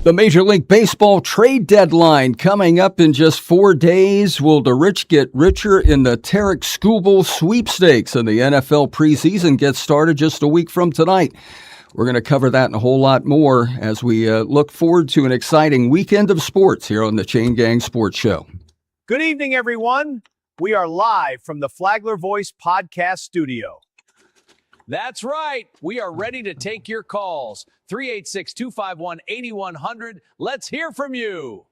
The Major League Baseball trade deadline coming up in just 4 days. Will the rich get richer in the Tarik Skubal sweepstakes? And the NFL preseason gets started just a week from tonight. We're going to cover that and a whole lot more as we look forward to an exciting weekend of sports here on the Chain Gang Sports Show. Good evening, everyone. We are live from the Flagler Voice podcast studio. That's right. We are ready to take your calls. 386-251-8100. Let's hear from you.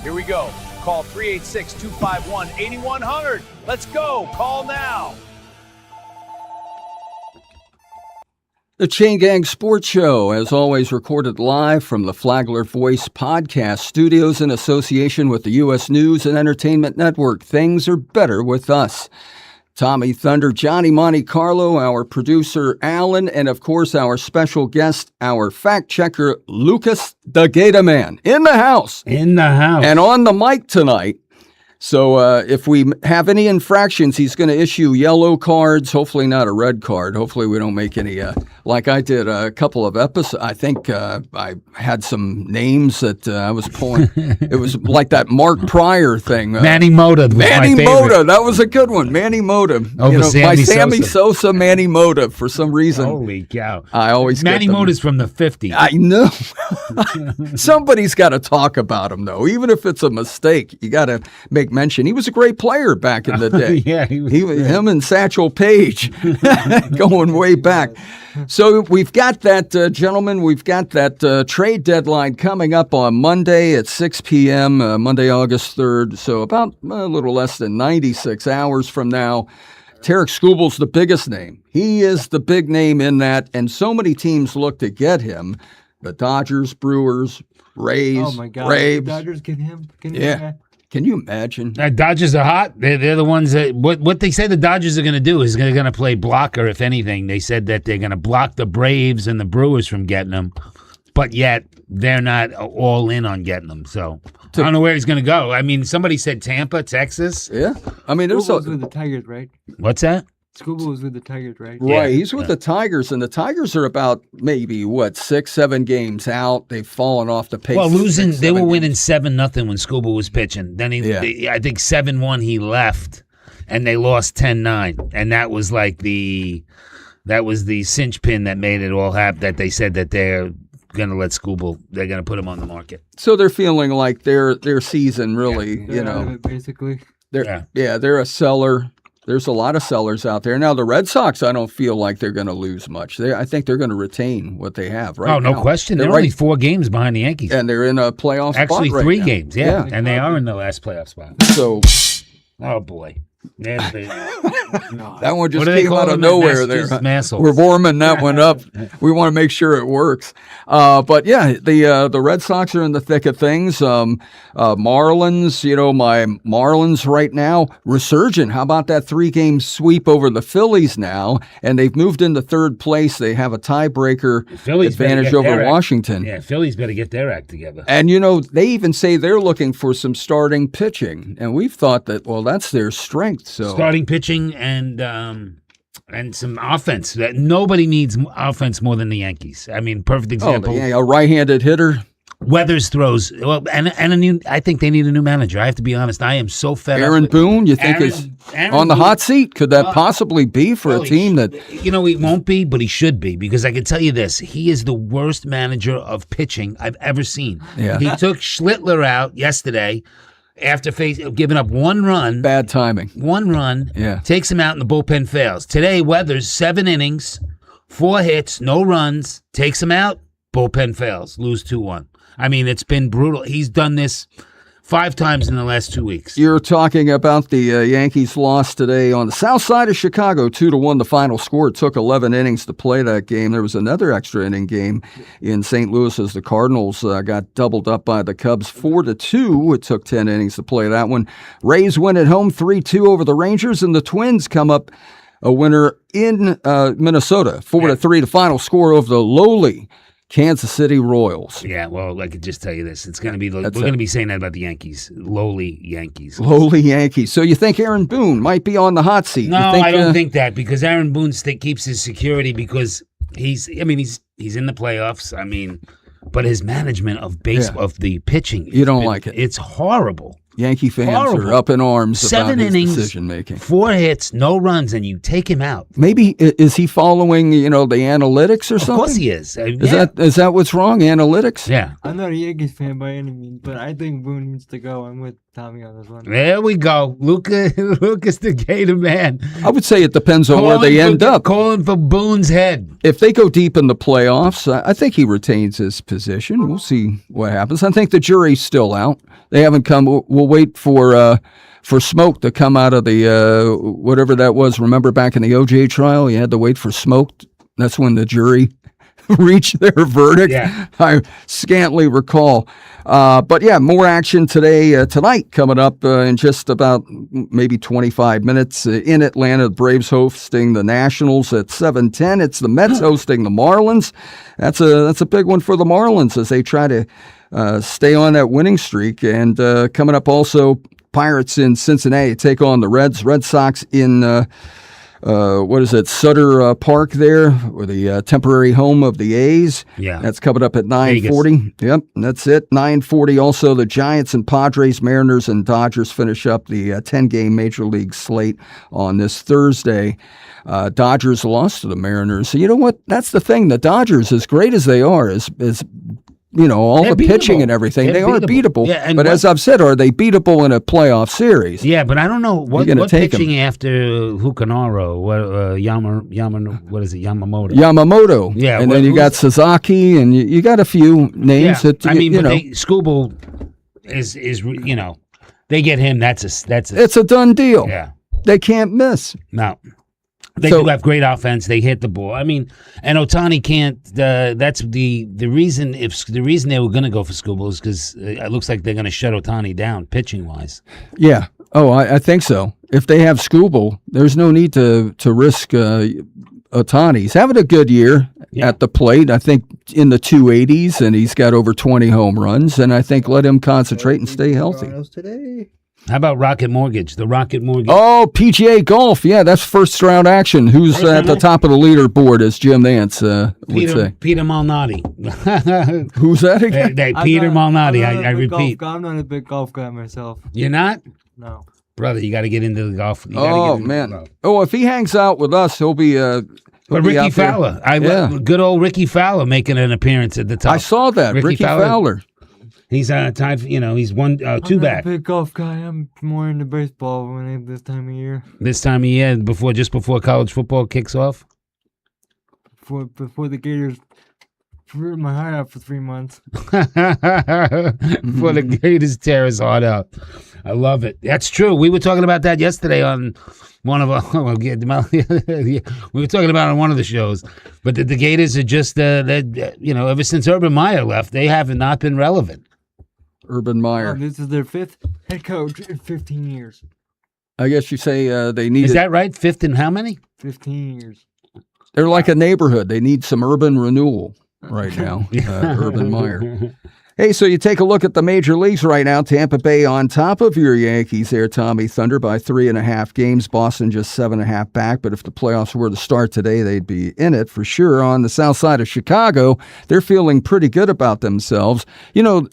Here we go. Call 386-251-8100. Let's go. Call now. The Chain Gang Sports Show, as always, recorded live from the Flagler Voice podcast studios in association with the U.S. News and Entertainment Network. Things are better with us. Tommy Thunder, Johnny Monte Carlo, our producer Alan, and of course our special guest, our fact checker Lucas the Gator Man, in the house. In the house. And on the mic tonight. So if we have any infractions, he's going to issue yellow cards, hopefully not a red card. Hopefully we don't make any, like I did a couple of episodes. I think I had some names that I was pulling. It was like that Mark Pryor thing. Manny Mota. Manny Mota. That was a good one. Manny Mota. Over Sammy Sosa, Manny Mota, for some reason. Holy cow. I always Manny Mota's from the 50s. I know. Somebody's got to talk about him, though. Even if it's a mistake, you got to make mention. He was a great player back in the day. Yeah, him and Satchel Paige going way back. So we've got that, gentlemen, we've got that trade deadline coming up on Monday at 6 p.m., Monday, August 3rd. So about a little less than 96 hours from now. Tarik Skubal's the biggest name. He is the big name in that, and so many teams look to get him. The Dodgers, Brewers, Rays, Oh my God! Braves. The Dodgers get him. Yeah. Can you imagine? Dodgers are hot. They're the ones that what they say the Dodgers are going to do is they're going to play blocker. If anything, they said that they're going to block the Braves and the Brewers from getting them, but yet they're not all in on getting them. So I don't know where he's going to go. I mean, somebody said Tampa, Texas. Yeah, I mean, there's Skubal was with the Tigers, right? What's that? Skubal was with the Tigers, right? Right, he's with the Tigers, and the Tigers are about maybe 6-7 games out. They've fallen off the pace. Well, losing, they were games. winning 7-0 when Skubal was pitching. Then I think 7-1 he left, and they lost 10-9, and that was like the cinch pin that made it all happen. That they said that they're going to let Skubal, they're going to put him on the market. So they're feeling like their season really, They're out of it, basically. They're a seller. There's a lot of sellers out there. Now, the Red Sox, I don't feel like they're going to lose much. I think they're going to retain what they have right now. Oh, no question. They're only 4 games behind the Yankees. And they're in a playoff spot Actually, right 3 now. games, yeah. And they are in the last playoff spot. So, Oh, boy. that one just What do they came call out of them? nowhere there. Massholes. We're warming that one up. We want to make sure it works. But yeah, the Red Sox are in the thick of things. Marlins, my Marlins right now, resurgent. How about that 3-game sweep over the Phillies now? And they've moved into 3rd place. They have a tiebreaker advantage over Washington. Yeah, Phillies better get their act together. And, they even say they're looking for some starting pitching. And we've thought that, well, that's their strength. So starting pitching and some offense. That nobody needs offense more than the Yankees. I mean, perfect example. A right-handed hitter. Weathers throws well, and a new. I think they need a new manager. I have to be honest. I am so fed up. Aaron Boone, you think is on the hot seat? Could that possibly be for a team that? He won't be, but he should be, because I can tell you this: he is the worst manager of pitching I've ever seen. Yeah. He took Schlittler out yesterday after giving up 1 run. Bad timing. 1 run. Yeah. Takes him out and the bullpen fails. Today, Weathers, 7 innings, 4 hits, no runs. Takes him out, bullpen fails. Lose 2-1. I mean, it's been brutal. He's done this 5 times in the last 2 weeks. You're talking about the Yankees loss today on the south side of Chicago, 2-1 the final score. It took 11 innings to play that game. There was another extra inning game in St. Louis as the Cardinals got doubled up by the Cubs 4-2. It took 10 innings to play that one. Rays win at home 3-2 over the Rangers, and the Twins come up a winner in Minnesota, 4-3 the final score of the lowly Kansas City Royals. Yeah, well, I could just tell you this. It's going to be, we're going to be saying that about the Yankees. Lowly Yankees. Lowly Yankees. So you think Aaron Boone might be on the hot seat? No, you think, I don't think that, because Aaron Boone keeps his security, because he's in the playoffs. I mean, but his management of of the pitching, You don't like it. It's horrible. Yankee fans Horrible. are up in arms 7 about his innings, decision making. 4 hits, no runs, and you take him out. Maybe is he following the analytics or Of something? course he is. Is that what's wrong? Analytics? Yeah. I'm not a Yankees fan by any means, but I think Boone needs to go. I'm with Tommy on this one. There we go. Lucas the Gator man. I would say it depends on where they end up. Calling for Boone's head. If they go deep in the playoffs, I think he retains his position. We'll see what happens. I think the jury's still out. They haven't come. We'll wait for smoke to come out of the whatever that was. Remember back in the OJ trial, you had to wait for smoke. That's when the jury reached their verdict. Yeah. I scantly recall. But yeah, more action tonight coming up in just about maybe 25 minutes in Atlanta. The Braves hosting the Nationals at 7:10. It's the Mets hosting the Marlins. That's a big one for the Marlins as they try to stay on that winning streak. And coming up also, Pirates in Cincinnati take on the Reds. Red Sox in Sutter Park there, or the temporary home of the A's. Yeah. That's coming up at 9:40. Yep, and that's it. 9:40 also, the Giants and Padres, Mariners and Dodgers finish up the 10-game Major League slate on this Thursday. Dodgers lost to the Mariners. So you know what? That's the thing. The Dodgers, as great as they are, is all They're the pitching beatable. and everything, They're they are beatable. beatable. Yeah, and but what- as I've said, are they beatable in a playoff series? Yeah, but I don't know what gonna take pitching after Hukanaro. What what is it? Yamamoto. Yamamoto. Yeah, and well, then you got who's- Sasaki, and you got a few names that I mean, you but know. Skubal is they get him. That's a It's a done deal. yeah. They can't miss. No. They So- do have great offense. They hit the ball. I mean, and Otani can't. That's the reason. If the reason they were going to go for Skubal is because it looks like they're going to shut Otani down pitching wise. Yeah. Oh, I think so. If they have Skubal, there's no need to risk Otani. He's having a good year at the plate. I think in the 280s, and he's got over 20 home runs. And I think let him concentrate and stay healthy. How about Rocket Mortgage? The Rocket Mortgage. Oh, PGA Golf. Yeah, that's first round action. Who's First at round the action. top of the leaderboard, as Jim Nance would say? Peter Malnati. Who's that again? Peter Malnati. I'm not I a big repeat. I'm not a big golf guy myself. You're not, No. brother. You got to get into the golf. You gotta Oh, get into the man. golf. Oh, if he hangs out with us, he'll be. But be Ricky out there. Fowler, Yeah. good old Ricky Fowler making an appearance at the top. I saw that. Ricky Fowler. He's tied. He's won 2 I'm not back a big golf guy. I'm more into baseball this time of year. this time of year. Just before college football kicks off. Before the Gators threw my heart out for 3 months. Before the Gators tear his heart out. I love it. That's true. We were talking about that yesterday on one of our. We were talking about it on one of the shows. But the Gators are just, ever since Urban Meyer left, they have not been relevant. Urban Meyer. This is their 5th head coach in 15 years. I guess you say they need. Is that right? 5th in how many? 15 years. They're like a neighborhood. They need some urban renewal right now. Urban Meyer. Hey, so you take a look at the major leagues right now. Tampa Bay on top of your Yankees there, Tommy Thunder, by 3.5 games. Boston just 7.5 back. But if the playoffs were to start today, they'd be in it for sure. On the south side of Chicago, they're feeling pretty good about themselves.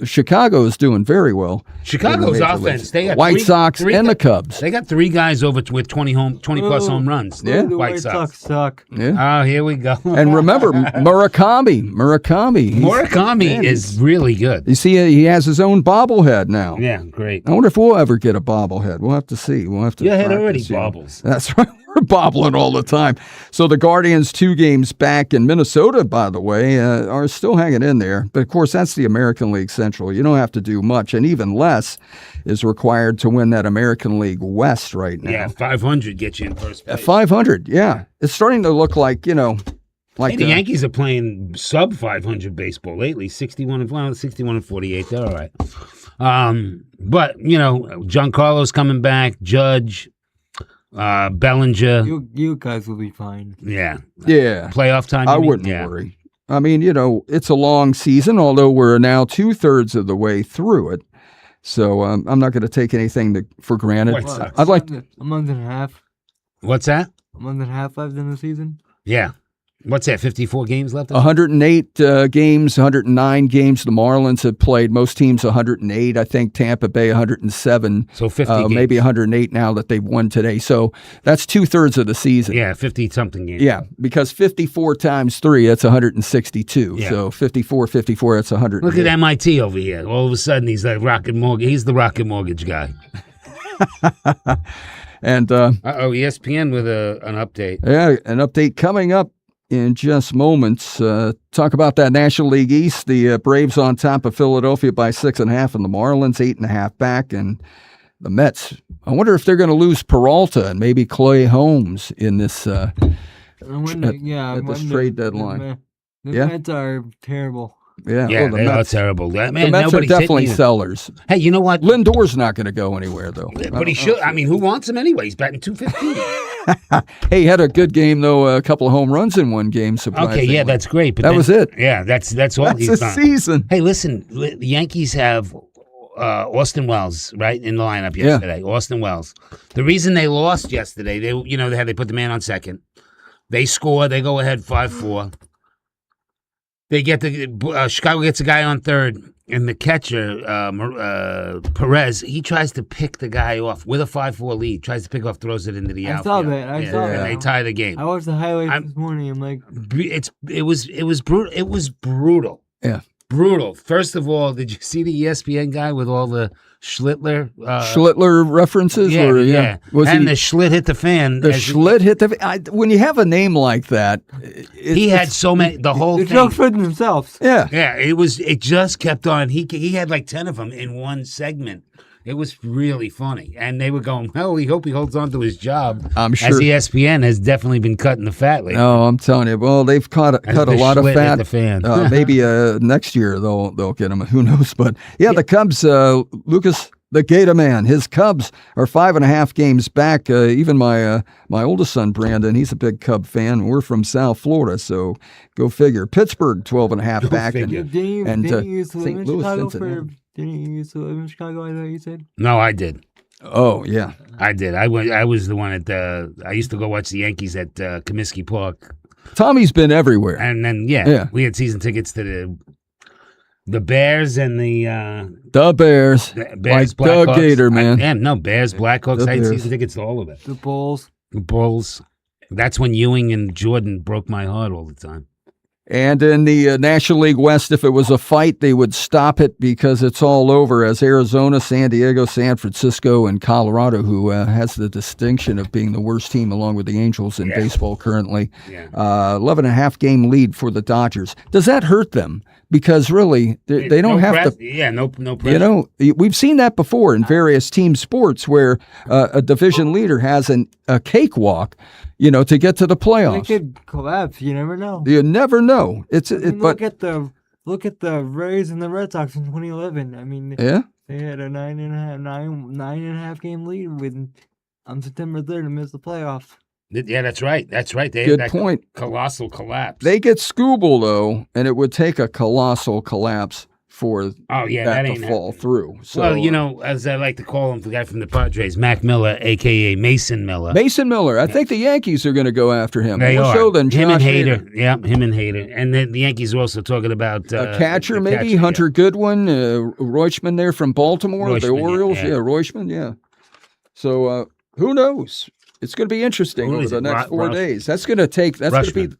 Chicago is doing very well. Chicago's in the major offense. leagues. They got White Sox and the Cubs. They got 3 guys over with 20 plus home runs. Yeah. The White White Sox. Sox suck. Yeah. Oh, here we go. And remember, Murakami. Murakami is really good. You see, he has his own bobblehead now. Yeah, great. I wonder if we'll ever get a bobblehead. We'll have to see. We'll have to. Your head practice, already you know. bobbles. That's right. We're bobbling all the time. So the Guardians 2 games back in Minnesota, by the way, are still hanging in there. But of course, that's the American League Central. You don't have to do much, and even less is required to win that American League West right now. Yeah, 500 gets you in first place. 500. Yeah, it's starting to look like Hey, the Yankees are playing sub 500 baseball lately. 61 and 48. They're all right. But Giancarlo's coming back. Judge, Bellinger. You guys will be fine. Yeah. Yeah. Playoff time. I you mean? wouldn't Yeah. worry. I mean, it's a long season, although we're now 2/3 of the way through it. So I'm not going to take anything for granted. White Sox. I'd like A month and a half. What's that? A month and a half left in the season. Yeah. What's that? 54 games left. 108 games, 109 games. The Marlins have played. Most teams 108. I think Tampa Bay 107. So 50 games. Maybe 108 now that they've won today. So that's 2/3 of the season. Yeah, 50 something games. Yeah, because 54 times 3, that's 162. Yeah. So 54, that's 100. Look at MIT over here. All of a sudden, he's like Rocket Mortgage. He's the Rocket Mortgage guy. And ESPN with an update. yeah, an update coming up in just moments. Talk about that National League East. The Braves on top of Philadelphia by 6.5, and the Marlins 8.5 back, and the Mets. I wonder if they're going to lose Peralta and maybe Clay Holmes in this I wonder, at this trade deadline. The Yeah? Mets are terrible. Yeah, Yeah, well, the they Mets, are terrible. Man, the Mets are nobody's definitely hitting him. sellers. Hey, you know what? Lindor's not going to go anywhere, though. But he should. I mean, who wants him anyway? He's batting 215. Hey, he had a good game, though, a couple of home runs in one game, surprisingly. Okay, yeah, that's great. But That was it. Yeah, that's all That's he's the done. season. Hey, listen, the Yankees have Austin Wells right in the lineup yesterday. Austin Wells. The reason they lost yesterday, they put the man on second. They score. They go ahead 5-4. They get Chicago gets a guy on third, and the catcher Perez, he tries to pick the guy off with a 5-4 lead. Tries to pick off, throws it into the I outfield. saw that. I Yeah, saw and that. they tie the game. I watched the highlights I'm- this morning. I'm like, It was brutal. It was brutal. Yeah. Brutal. First of all, did you see the ESPN guy with all the Schlittler? Schlittler references? Yeah, or, yeah. Was and he, the Schlitt hit the fan. the as- Schlitt hit the... when you have a name like that... He had so many. The whole the thing. jokes for themselves. Yeah. Yeah, it just kept on. He had like 10 of them in one segment. It was really funny, and they were going, "Well, we hope he holds on to his job." I'm As sure. ESPN has definitely been cutting the fat lately. No, I'm telling you. Well, they've cut a the lot of Schlitt hit fat. the fan. Maybe next year they'll get him. Who knows? But yeah, the Cubs, Lucas, the Gator Man, his Cubs are 5.5 games back. Even my oldest son Brandon, he's a big Cub fan. We're from South Florida, so go figure. Pittsburgh 12.5 back, figure. and Didn't you used to live St. in Louis, Chicago Cincinnati. Didn't you used to live in Chicago? I thought you said. No, I did. Oh yeah, I did. I was the one at I used to go watch the Yankees at Comiskey Park, Tommy's been everywhere. and then Yeah. we had season tickets to the Bears and the The Bears, Bears like the Blackhawks. Gator Man. Bears Blackhawks. The I had Bears. season tickets to all of it. The Bulls. The Bulls. That's when Ewing and Jordan broke my heart all the time. And in the National League West, if it was a fight, they would stop it because it's all over. As Arizona, San Diego, San Francisco, and Colorado, who has the distinction of being the worst team along with the Angels in Yeah. baseball currently, Yeah. 11.5 game lead for the Dodgers. Does that hurt them? Because really, they don't No have press- to. Yeah, no pressure. You know, we've seen that before in various team sports where a division leader has a cakewalk, to get to the They playoffs. could collapse. You never know. You never know. I mean, But look at the Rays and the Red Sox in 2011. I mean, yeah. they had a 9.5 game lead on September 3rd to miss the playoffs. Yeah, that's right. That's right. They Good had that point. colossal collapse. They get Scooble, though, and it would take a colossal collapse for oh yeah, that that to ain't fall through. So, well, as I like to call him, the guy from the Padres, Mac Miller, a.k.a. Mason Miller. Mason Miller, I think the Yankees are going to go after him. They More are. so than him and Josh Hader. Yeah, him and Hader. And then the Yankees are also talking about A catcher, the maybe catcher, Hunter Goodwin, Reutemann there from Baltimore, the Reutemann, yeah, Orioles. yeah. Yeah, Reutemann, yeah. So who knows? It's going to be interesting Who over is the it? next 4 Rush- days. That's going to take. That's going to be. Rushman.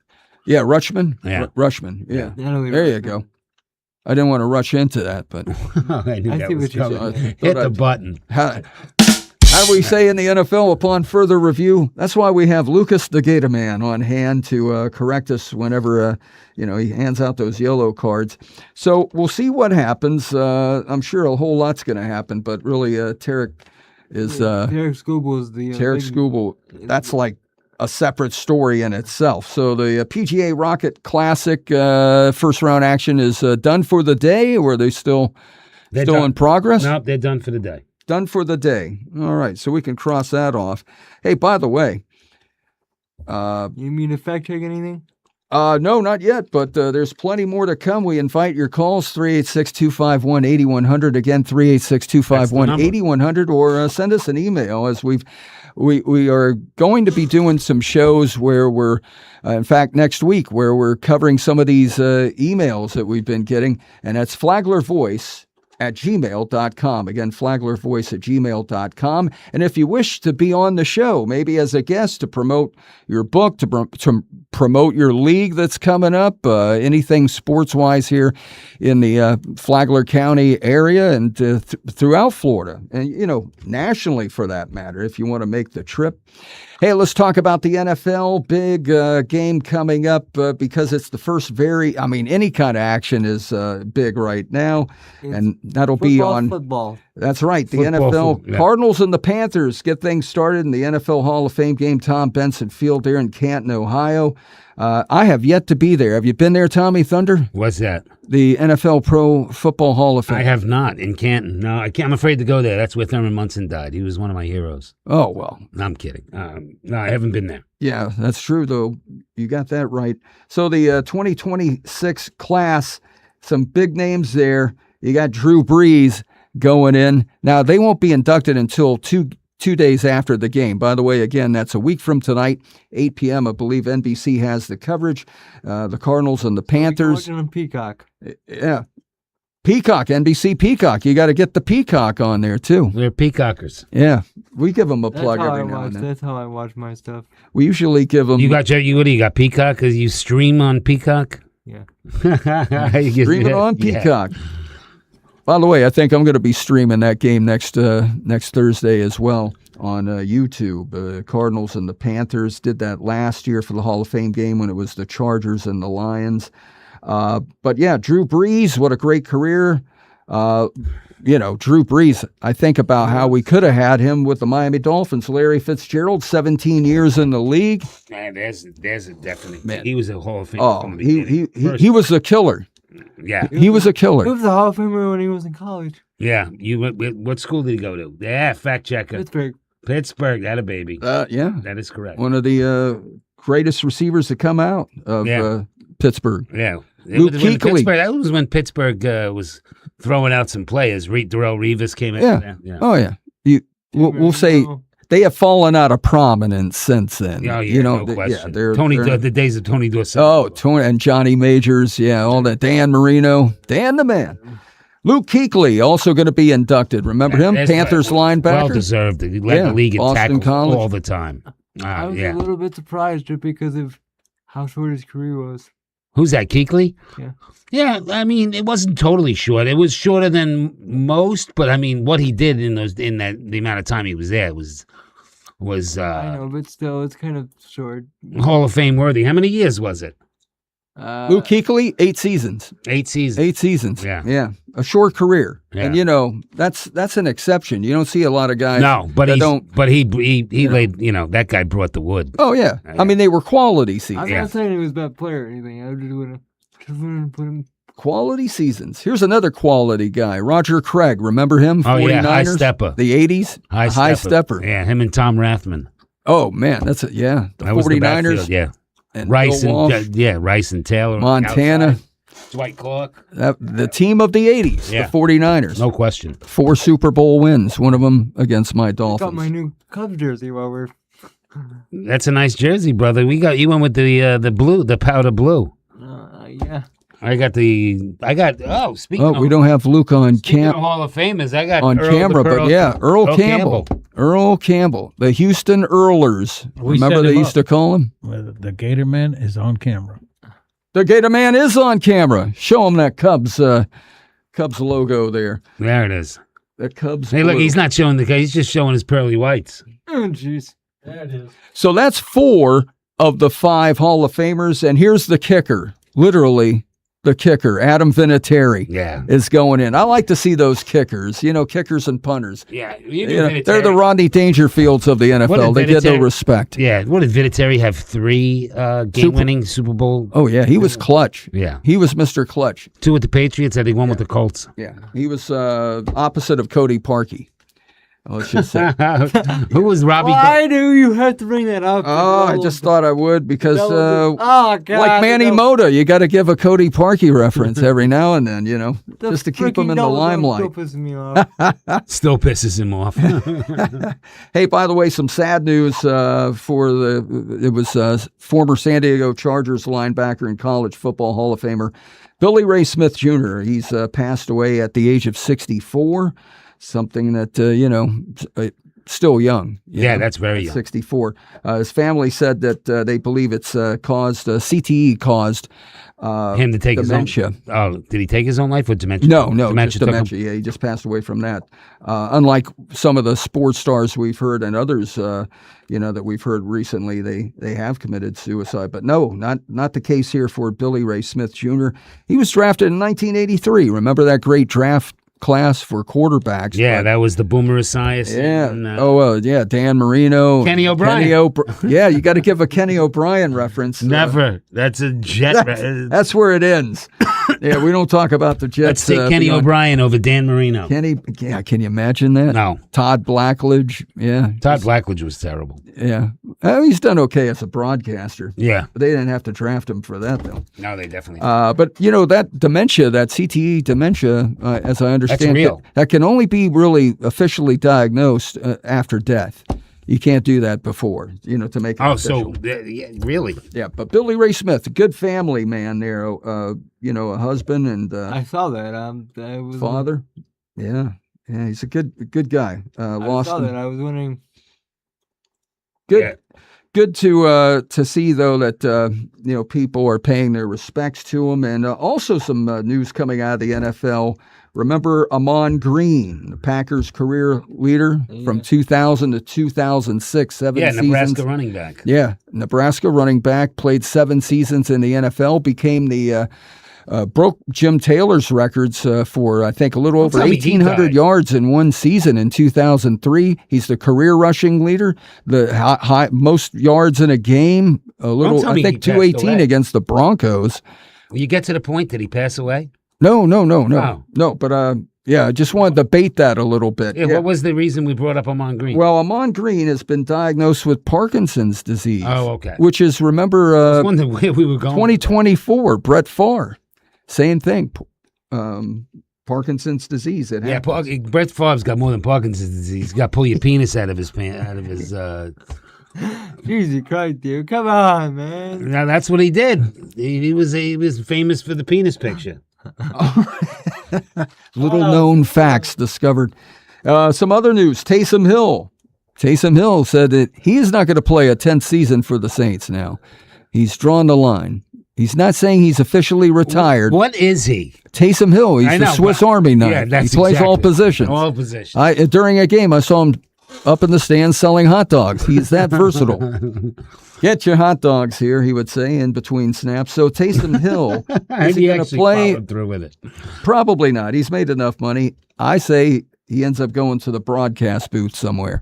Yeah, Rutschman. Yeah. Rushman. Yeah. Natalie There you Rushman. go. I didn't want to rush into that, but I knew I that see was what you're coming. saying. Hit Thought the I'd- button. how do we say in the NFL upon further review? That's why we have Lucas the Gator Man on hand to correct us whenever he hands out those yellow cards. So we'll see what happens. I'm sure a whole lot's going to happen, but really, Tarek is Derek Scooble is the Tarek big- Scooble. That's like a separate story in itself. So the PGA Rocket Classic first round action is done for the day, or are they still They're in done. progress? Nope, they're done for the day. Done for the day. All right, so we can cross that off. Hey, by the way, You mean to fact check anything? no, not yet, but there's plenty more to come. We invite your calls, 386-251-8100. Again, 386-251-8100, or send us an email, as we've we are going to be doing some shows where we're, in fact, next week, where we're covering some of these emails that we've been getting, and that's flaglervoice@gmail.com. Again, flaglervoice@gmail.com. And if you wish to be on the show, maybe as a guest to promote your book, to promote your league that's coming up, anything sports-wise here in the Flagler County area and throughout Florida, and, nationally for that matter, if you want to make the trip. Hey, let's talk about the NFL. Big game coming up because it's the first any kind of action is big right now. And that'll be on football. That's right. The Football, NFL Cardinals and the Panthers get things started in the NFL Hall of Fame game, Tom Benson Field there in Canton, Ohio. I have yet to be there. Have you been there, Tommy Thunder? What's that? The NFL Pro Football Hall of Fame. I have not in Canton. No, I can't. I'm afraid to go there. That's where Thurman Munson died. He was one of my heroes. Oh, well. No, I'm kidding. No, I haven't been there. Yeah, that's true, though. You got that right. So the 2026 class, some big names there. You got Drew Brees going in. Now, they won't be inducted until two days after the game. By the way, again, that's a week from tonight, 8 p.m. I believe NBC has the coverage. The Cardinals and the Panthers. Watching on Peacock. Yeah. Peacock, NBC Peacock. You got to get the Peacock on there, too. They're peacockers. Yeah. We give them a That's plug how every I now watch. and then. That's how I watch my stuff. We usually give them... What do you got, Peacock? Because you stream on Peacock? Yeah. Streaming on Peacock. By the way, I think I'm going to be streaming that game next Thursday as well on YouTube. Cardinals and the Panthers did that last year for the Hall of Fame game when it was the Chargers and the Lions. But yeah, Drew Brees, what a great career. Drew Brees, I think about how we could have had him with the Miami Dolphins. Larry Fitzgerald, 17 years in the league. Man, there's a definite. Man. He was a Hall of Fame. Oh, he was a killer. Yeah. He was a killer. He was a Hall of Famer when he was in college. Yeah. What school did he go to? Yeah, fact checker. Pittsburgh. That a baby. Yeah. That is correct. One of the greatest receivers to come out of Pittsburgh. Yeah. Luke Kuechly. That was when Pittsburgh was throwing out some players. Darrell Revis came in. Yeah. Oh, yeah. We'll say they have fallen out of prominence since then. Oh, yeah, no question. The days of Tony Dorsett. Oh, Tony and Johnny Majors. Yeah, all that. Dan Marino. Dan the man. Luke Kuechly also going to be inducted. Remember him? Panthers linebacker. Well deserved. He led the league in Boston tackles College. all the time. I was a little bit surprised just because of how short his career was. Who's that, Kuechly? Yeah. Yeah, I mean, it wasn't totally short. It was shorter than most, but I mean, what he did in the amount of time he was there was I know, but still, it's kind of short. Hall of Fame worthy. How many years was it? Luke Kuechly, 8 seasons. 8 seasons. 8 seasons. Yeah. A short career. Yeah. And that's an exception. You don't see a lot of guys. No, but he Yeah. laid. That guy brought the wood. Oh yeah. I mean, they were quality seasons. I'm not saying he was a bad player or anything. I just want to put him. Quality seasons. Here's another quality guy, Roger Craig. Remember him? Oh 49ers, yeah, high stepper. The 80s. High stepper. Yeah, him and Tom Rathman. Oh man, that's it. Yeah, the That was the 49ers. backfield, yeah. And Rice Bill Walsh, and Rice and Taylor. Montana. outside. Dwight Clark. The team of the 80s, Yeah. the 49ers. No question. 4 Super Bowl wins, one of them against my I got Dolphins. my new Cubs jersey while we're. That's a nice jersey, brother. You went with the blue, the powder blue. Yeah. Speaking of we don't have Luke on speaking of camera. Hall of Famers, I got On Earl camera, the but Pearl- yeah, Earl Campbell. Earl Campbell, the Houston Earlers. We Remember set they him used to call him? Well, the Gator Man is on camera. The Gator Man is on camera. Show him that Cubs logo there. There it is. That Cubs. Hey, look, blue. he's not showing he's just showing his pearly whites. Oh, jeez. There it is. So that's 4 of the 5 Hall of Famers, and here's the kicker. Literally, the kicker, Adam Vinatieri, Yeah. is going in. I like to see those kickers. Kickers and punters. Yeah. They're the Rodney Dangerfields of the NFL. They get no Vinatieri- respect. Yeah. What did Vinatieri have? 3 game-winning Super Bowl? Oh yeah, he was clutch. Yeah. He was Mr. Clutch. 2 with the Patriots. I think 1 with the Colts. Yeah, he was opposite of Cody Parkey. Let's just say. Who was Robbie? Why do you have to bring that up? Oh, I just thought I would because, oh God, like Manny Mota, you got to give a Cody Parkey reference every now and then, you know, just to keep him in the limelight. Still pisses me off. Still pisses him off. Hey, by the way, some sad news it was former San Diego Chargers linebacker and college football Hall of Famer Billy Ray Smith Jr. He's passed away at the age of 64. Something that still young. Yeah, that's very young. 64. His family said that they believe it's caused CTE caused him to take dementia. his own. Oh, did he take his own life or dementia? No, dementia just dementia. Yeah, he just passed away from that. Unlike some of the sports stars we've heard and others, that we've heard recently, they have committed suicide. But no, not the case here for Billy Ray Smith Jr. He was drafted in 1983. Remember that great draft class for quarterbacks? Yeah, that was the Boomer Esiason. Yeah. And, Dan Marino. Kenny O'Brien. Yeah, you got to give a Kenny O'Brien reference. Never. That's a Jet. That's where it ends. Yeah, we don't talk about the Jets. Let's take Kenny O'Brien over Dan Marino. Can you imagine that? No. Todd Blackledge. Yeah. Todd Blackledge was terrible. Yeah. He's done okay as a broadcaster. Yeah. But they didn't have to draft him for that, though. No, they definitely But, that dementia, that CTE dementia, as I understand, That's real. that can only be really officially diagnosed after death. You can't do that before, to make it official. Really? Yeah, but Billy Ray Smith, a good family man there, a husband and I saw that. I was father. Yeah, he's a good guy. I Lost saw him. that. I was wondering. Good. Yeah. Good to see though that people are paying their respects to him, and also some news coming out of the NFL. Remember Amon Green, the Packers' career leader from 2000 to 2006, 7 seasons. Nebraska running back. Yeah, Nebraska running back, played 7 seasons in the NFL, became the broke Jim Taylor's records for, I think, a little over 1,800 yards in one season in 2003. He's the career rushing leader, the most yards in a game, I think 218 against the Broncos. Will you get to the point? Did he pass away? No. Oh. No, but I just wanted to bait that a little bit. Yeah, what was the reason we brought up Amon Green? Well, Amon Green has been diagnosed with Parkinson's disease. Oh, okay. Which is, remember, I was wondering where we were going. 2024, Brett Favre. Same thing. Parkinson's disease. It Yeah, happens. Brett Favre's got more than Parkinson's disease. He's got to pull your penis out of his Jesus Christ, dude! Come on, man. Now that's what he did. He was famous for the penis picture. Little known facts discovered. Some other news. Taysom Hill said that he is not going to play a 10th season for the Saints now. He's drawn the line. He's not saying he's officially retired. What is he? Taysom Hill. He's the Swiss Army knife. Yeah, that's he plays all exactly. positions. All positions. During a game, I saw him up in the stands selling hot dogs. He's that versatile. Get your hot dogs here, he would say, in between snaps. So Taysom Hill, is he going to play? Followed through with it. Probably not. He's made enough money. I say he ends up going to the broadcast booth somewhere.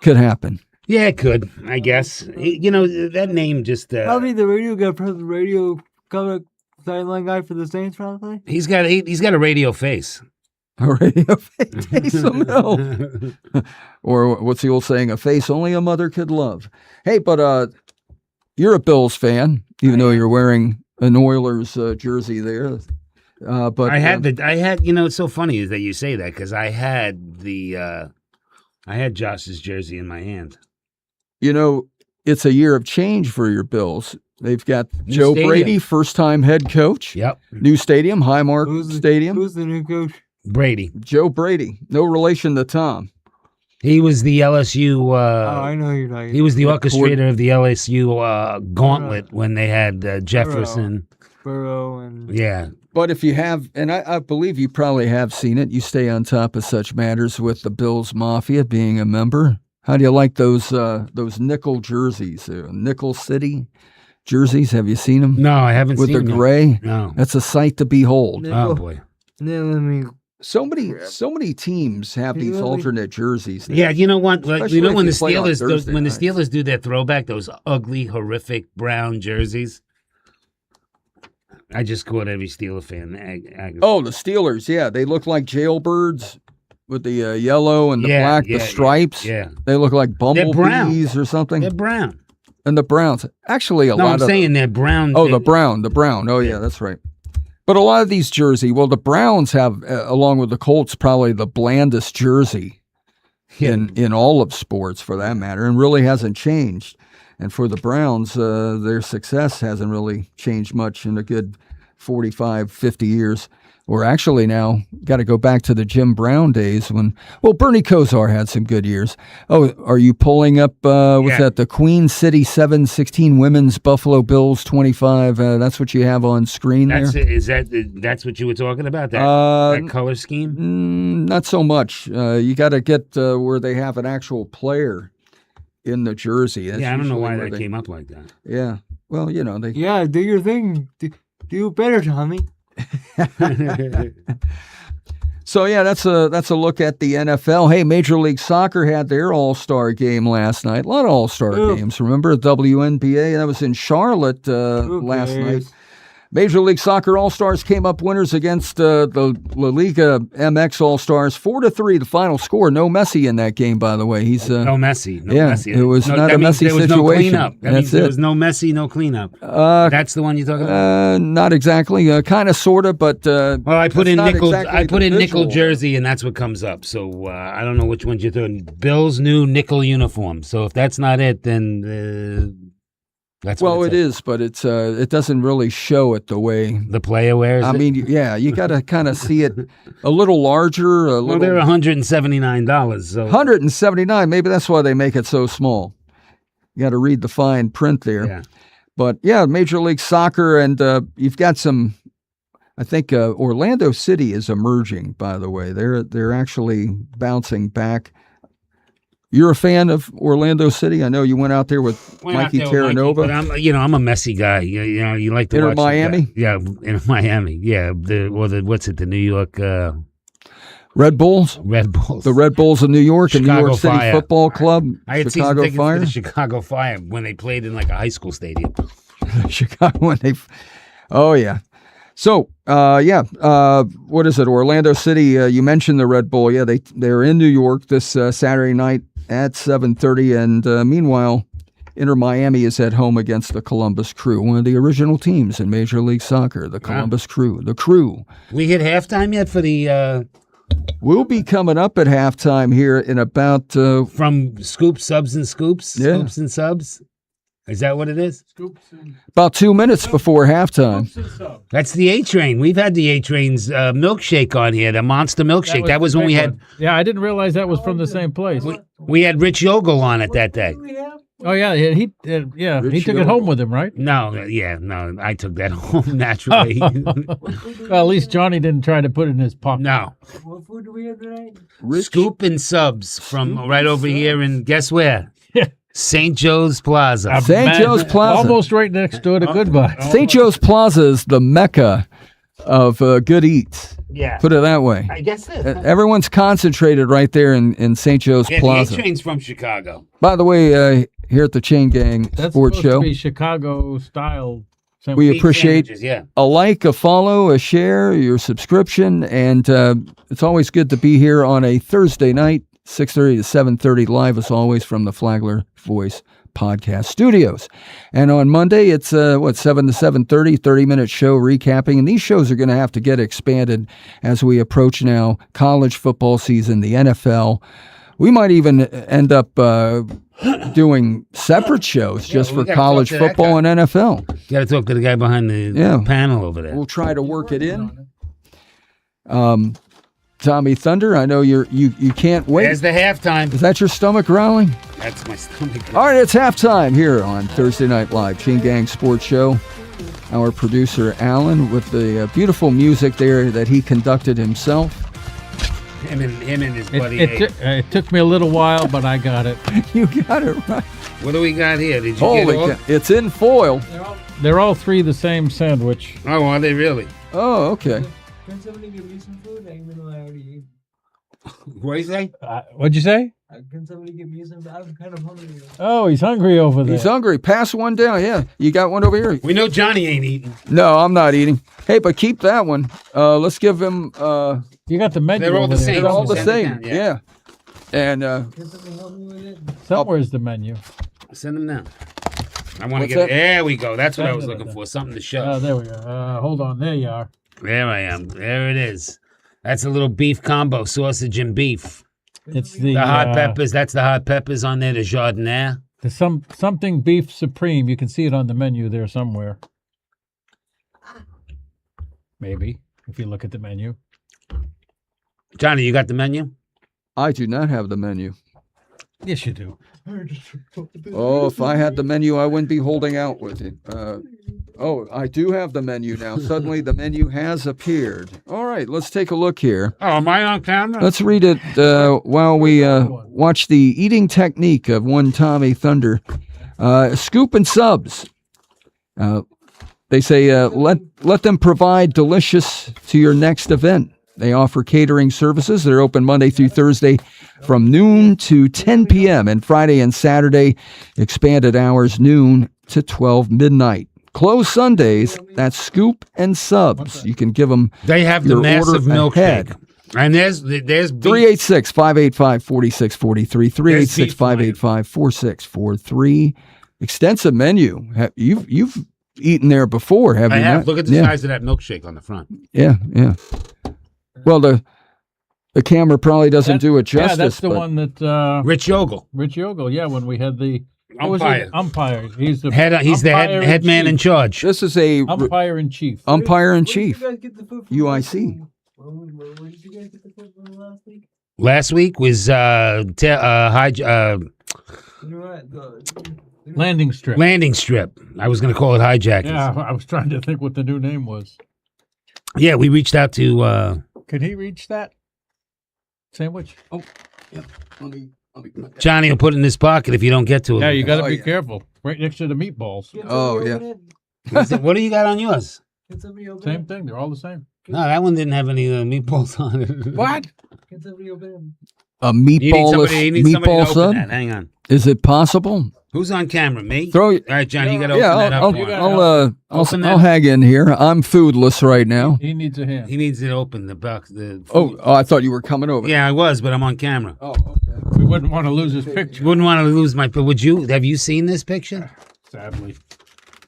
Could happen. Yeah, it could, I guess. That name just... Probably the radio cover sideline guy for the Saints, probably. He's got a radio face. A radio face, Taysom Hill. Or what's the old saying? A face only a mother could love. Hey, but you're a Bills fan, even though you're wearing an Oilers jersey there. But I had. It's so funny is that you say that because I had Josh's jersey in my hand. It's a year of change for your Bills. They've got Joe stadium. Brady, first-time head coach. Yep. New stadium, Highmark Stadium. Who's the new coach? Brady. Joe Brady. No relation to Tom. He was the LSU. I know who you're talking. He was the orchestrator of the LSU gauntlet when they had Jefferson. Burrow and Yeah. But if you have, and I believe you probably have seen it, you stay on top of such matters with the Bills Mafia being a member. How do you like those nickel jerseys, Nickel City jerseys? Have you seen them? No, I haven't With seen the them. gray? No. That's a sight to behold. Oh boy. let me. So many teams have these alternate jerseys. now. Yeah, you know what? Like, Especially when the if you play on Thursday nights. Steelers do their throwback, those ugly, horrific brown jerseys. I just caught every Steeler fan. Oh, the Steelers, yeah. They look like jailbirds. with the yellow and the black, the stripes. Yeah. They look like brown. bumblebees or something. They're brown. And the Browns, actually, a No, lot I'm of saying they're brown. oh, the brown. Oh, yeah, that's right. But a lot of these jersey, well, the Browns have, along with the Colts, probably the blandest jersey in all of sports, for that matter, and really hasn't changed. And for the Browns, their success hasn't really changed much in a good 45, 50 years. Or actually now, got to go back to the Jim Brown days when, well, Bernie Kosar had some good years. Oh, are you pulling up, what's that, the Queen City 7-16 Women's Buffalo Bills 25? That's what you have on screen there? That's what you were talking about, that color scheme? Not so much. You got to get where they have an actual player in the jersey. That's I don't know usually why where that came up like that. Yeah. Well, you know, they. Yeah, do your thing. Do better, Tommy. So yeah, that's a look at the NFL. Hey, Major League Soccer had their All-Star game last night. A lot of All-Star games. Remember WNBA? That was in Charlotte last night. Major League Soccer All-Stars came up winners against the La Liga MX All-Stars 4-3. The final score. No Messi in that game, by the way. He's no Messi. No yeah, Messi. it was not a Messi there was situation. No cleanup. That means there it. was no Messi, no cleanup. That's the one you're talking about. Not exactly. Kind of, sort of, but well, I put in that's not nickel. exactly I put the in nickel visual. jersey, and that's what comes up. So I don't know which ones you're doing. Bill's new nickel uniform. So if that's not it, then that's well, what it is, but it doesn't really show it the way. The player wears. I it? mean, yeah, you got to kind of see it a little larger. Well, they're $179. So 179. Maybe that's why they make it so small. You got to read the fine print there. Yeah. But yeah, Major League Soccer, and you've got some. I think Orlando City is emerging. By the way, they're actually bouncing back. You're a fan of Orlando City. I know you went out there with Mikey Terranova. But I'm a messy guy. You like to Inter watch Miami. In Miami. Yeah, what's it? The New York Red Bulls. Red Bulls. The Red Bulls of New York and New Chicago York City Fire. Football Club. I had Chicago season tickets Fire. to the Chicago Fire when they played in like a high school stadium. Chicago when they. Oh yeah. So what is it? Orlando City. You mentioned the Red Bull. Yeah, they're in New York this Saturday night at 7:30, and meanwhile, Inter Miami is at home against the Columbus Crew, one of the original teams in Major League Soccer. The Columbus Crew. The Crew. We hit halftime yet for the We'll be coming up at halftime here in about from Scoops, Subs, and Scoops. Yeah. Scoops and Subs. Is that what it is? about 2 minutes before halftime. That's the A Train. We've had the A Train's milkshake on here, the Monster Milkshake. That was when we had. Yeah, I didn't realize that was from the same place. We had Rich Yogel on it that day. Oh yeah, he took it home with him, right? No, I took that home naturally. Well, at least Johnny didn't try to put it in his pocket. No. What food do we have tonight? Scoop and Subs from right over here, and guess where? St. Joe's Plaza. St. Joe's Plaza. Almost right next door to Goodbye. St. Joe's Plaza is the mecca of good eats. Yeah. Put it that way. I guess it. Everyone's concentrated right there in St. Joe's Yeah, Plaza. the A-Train's from Chicago. By the way, here at the Chain Gang That's Sports supposed Show, to be Chicago style. we Meat appreciate sandwiches, yeah. a like, a follow, a share, your subscription, and it's always good to be here on a Thursday night, 6:30 to 7:30, live as always from the Flagler Voice Podcast Studios. And on Monday, it's 7 to 7:30, 30-minute show recapping. And these shows are going to have to get expanded as we approach now college football season, the NFL. We might even end up doing separate shows just we for gotta college talk to that football and NFL. You got to talk to the guy behind the panel over there. We'll try to work it in. Tommy Thunder, I know you can't wait. There's the halftime. Is that your stomach growling? That's my stomach. All right, it's halftime here on Thursday Night Live, Chain Gang Sports Show. Our producer, Alan, with the beautiful music there that he conducted himself. Him and his buddy. It took me a little while, but I got it. You got it right. What do we got here? Did you Holy get all? cow. It's in foil. They're all three the same sandwich. Oh, are they really? Oh, okay. Can somebody give me some food? Even though I already ate. What do you say? What'd you say? Can somebody give me some? I'm kind of hungry. Oh, he's hungry over there. He's hungry. Pass one down. Yeah, you got one over here. We know Johnny ain't eating. No, I'm not eating. Hey, but keep that one. Let's give him You got the menu. They're all over the there. same. They're all the Send it same. down, yeah. Yeah. And Somewhere's the menu. Send them now. I want to What's get. that? There we go. That's what I was That's looking it. for. Something to show. Oh, there we go. Hold on. There you are. There I am. There it is. That's a little beef combo, sausage and beef. It's the The hot peppers. That's the hot peppers on there. The jardiniere. The something beef supreme. You can see it on the menu there somewhere. Maybe if you look at the menu. Johnny, you got the menu? I do not have the menu. Yes, you do. Oh, if I had the menu, I wouldn't be holding out with you. I do have the menu now. Suddenly, the menu has appeared. All right, let's take a look here. Oh, am I on camera? Let's read it while we watch the eating technique of one Tommy Thunder. Scoop and subs. They say let them provide delicious to your next event. They offer catering services. They're open Monday through Thursday from noon to 10 p.m. and Friday and Saturday, expanded hours noon to 12 midnight. Closed Sundays, that's Scoop and Subs. You can give them They have the your massive order ahead. milkshake. And there's beef. 386-585-4643, 386-585-4643. Extensive menu. You've eaten there before, have I you have. not? Look at the Yeah. size of that milkshake on the front. Yeah. Well, the camera probably doesn't do it justice. Yeah, that's the but one that Rich Yogel. Rich Yogel. Yeah, when we had the what was Umpire. it? Umpire. He's the He's the umpire head man in chief. charge. This is a Umpire in chief. umpire in chief. UIC. Where did you guys get the food from last week? Last week was Landing strip. landing strip. I was going to call it hijacking. Yeah, I was trying to think what the new name was. Yeah, we reached out to Can he reach that sandwich? Johnny. Will put it in his pocket if you don't get to it. Yeah, you got to Oh, be yeah. careful. Right next to the meatballs. Oh, yeah. What do you got on yours? Can somebody open Same it? thing. They're all the same. No, that one didn't have any meatballs on it. What? Can somebody open it? A You need meatballless somebody to meatball open sub? that. Hang on. Is it possible? Who's on camera? Me? Throw All right, Johnny, you got to open Yeah, that up. I'll for him. Open I'll that. hang in here. I'm foodless right now. He needs a hand. He needs it open. The box. The Oh, I thought you were coming over. yeah, I was, but I'm on camera. Oh, okay. We wouldn't want to lose his picture. Wouldn't want to lose my. But would you? Have you seen this picture? Sadly,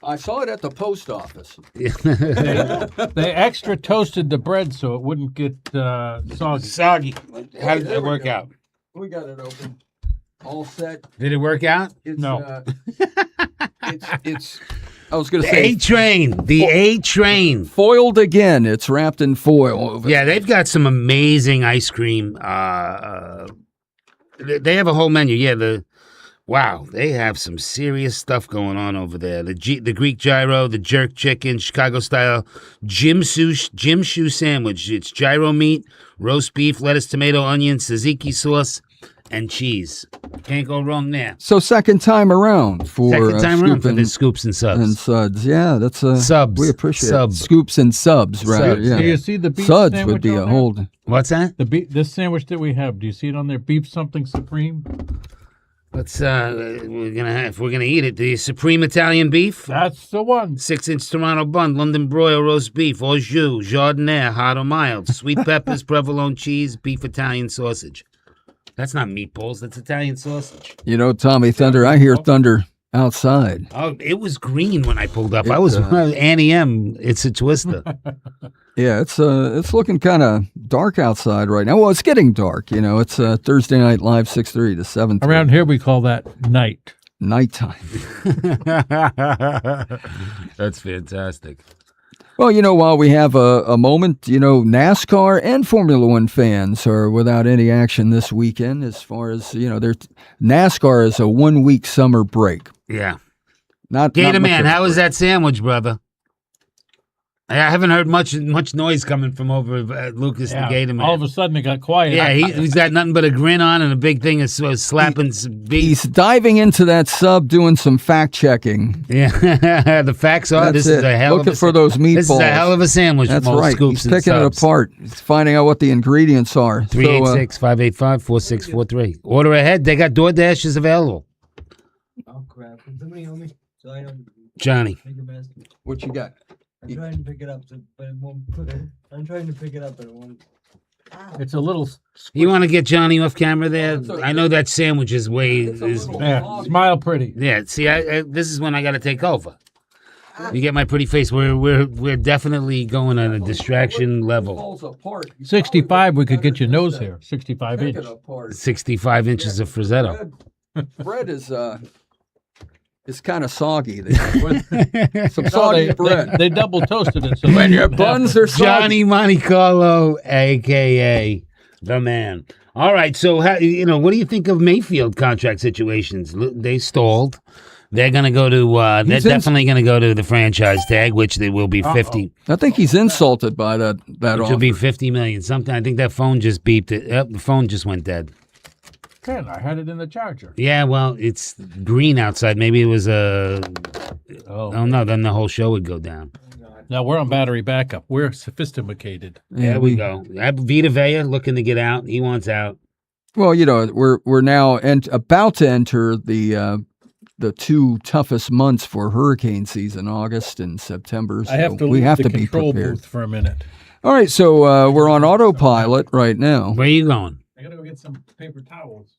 I saw it at the post office. they extra toasted the bread so it wouldn't get soggy. Soggy. How did There that we work go. out? We got it open. All set. Did it work out? It's, No. it's. I was going to The say A train. The A train. foiled again. It's wrapped in foil. Yeah, they've got some amazing ice cream. They have a whole menu. Yeah, wow, they have some serious stuff going on over there. The Greek gyro, the jerk chicken, Chicago style Jim Shoe sandwich. It's gyro meat, roast beef, lettuce, tomato, onion, tzatziki sauce, and cheese. Can't go wrong there. So second time around for Second time around for Scoop the scoops and subs. and suds. Yeah, that's Subs. We appreciate Subs. it. Scoops and subs, rather. Subs. Yeah. Do you see the beef Suds sandwich would be on a there? hold. What's that? The this sandwich that we have. Do you see it on there? Beef something supreme. Let's if we're gonna eat it, the supreme Italian beef. That's the one. 6-inch Toronto bun, London broil, roast beef, au jus, jardiniere, hot or mild, sweet peppers, provolone cheese, beef Italian sausage. That's not meatballs, that's Italian sausage. You know, Tommy Thunder, I hear thunder outside. Oh, it was green when I pulled up. I was Annie M. It's a twister. Yeah, it's looking kind of dark outside right now. Well, it's getting dark. You know, it's Thursday Night Live, 6:30 to 7:30. Around here we call that night. Nighttime. That's fantastic. Well, you know, while we have a moment, you know, NASCAR and Formula One fans are without any action this weekend. As far as you know, NASCAR is a 1 week summer break. Yeah. Not Gator not much Man, of a how was break. that sandwich, brother? I haven't heard much noise coming from over at Lucas the Gator Man. All of a sudden it got quiet. Yeah, he's got nothing but a grin on and a big thing is slapping beef. He's diving into that sub, doing some fact chechecking. Yeah, the facts are That's this it. is a hell Looking of a for those meatballs. This is a hell of a sandwich. That's from Old right. Scoops He's and picking it Subs. apart. He's finding out what the ingredients are. 386-585-4643. Order ahead. They got DoorDashes available. Oh crap! Can somebody help me? So I don't Johnny. make a basket. What you got? I'm trying to pick it up, but it won't put it. I'm trying to pick it up, but it won't It's a little. You want to get Johnny off camera there? I know that sandwich is way. Yeah, smile pretty. Yeah. See, this is when I got to take over. You get my pretty face. We're definitely going on a distraction level. Falls apart. 65, we could get your nose hair. 65 Pick inch. it apart. 65 inches of Frizzetto. Bread is kind of soggy. There. Some No, soggy bread. they double toasted it. So when they your didn't have buns to- are soggy. Johnny Monte Carlo, a.k.a. the man. All right, so what do you think of Mayfield contract situations? They stalled. They're going to go to. They're definitely going to go to the franchise tag, which they will be 50. I think he's insulted by that Which offer. will be 50 million. Something. I think that phone just beeped. The phone just went dead. Ken, I had it in the charger. Yeah, well, it's green outside. Maybe it was a. Oh no! Then the whole show would go down. Now we're on battery backup. We're sophisticated. There we go. Vita Vea looking to get out. He wants out. Well, we're now about to enter the two toughest months for hurricane season, August and September. So I have to we leave have the to be control prepared. booth for a minute. All right, so we're on autopilot right now. Where are you going? I gotta go get some paper towels.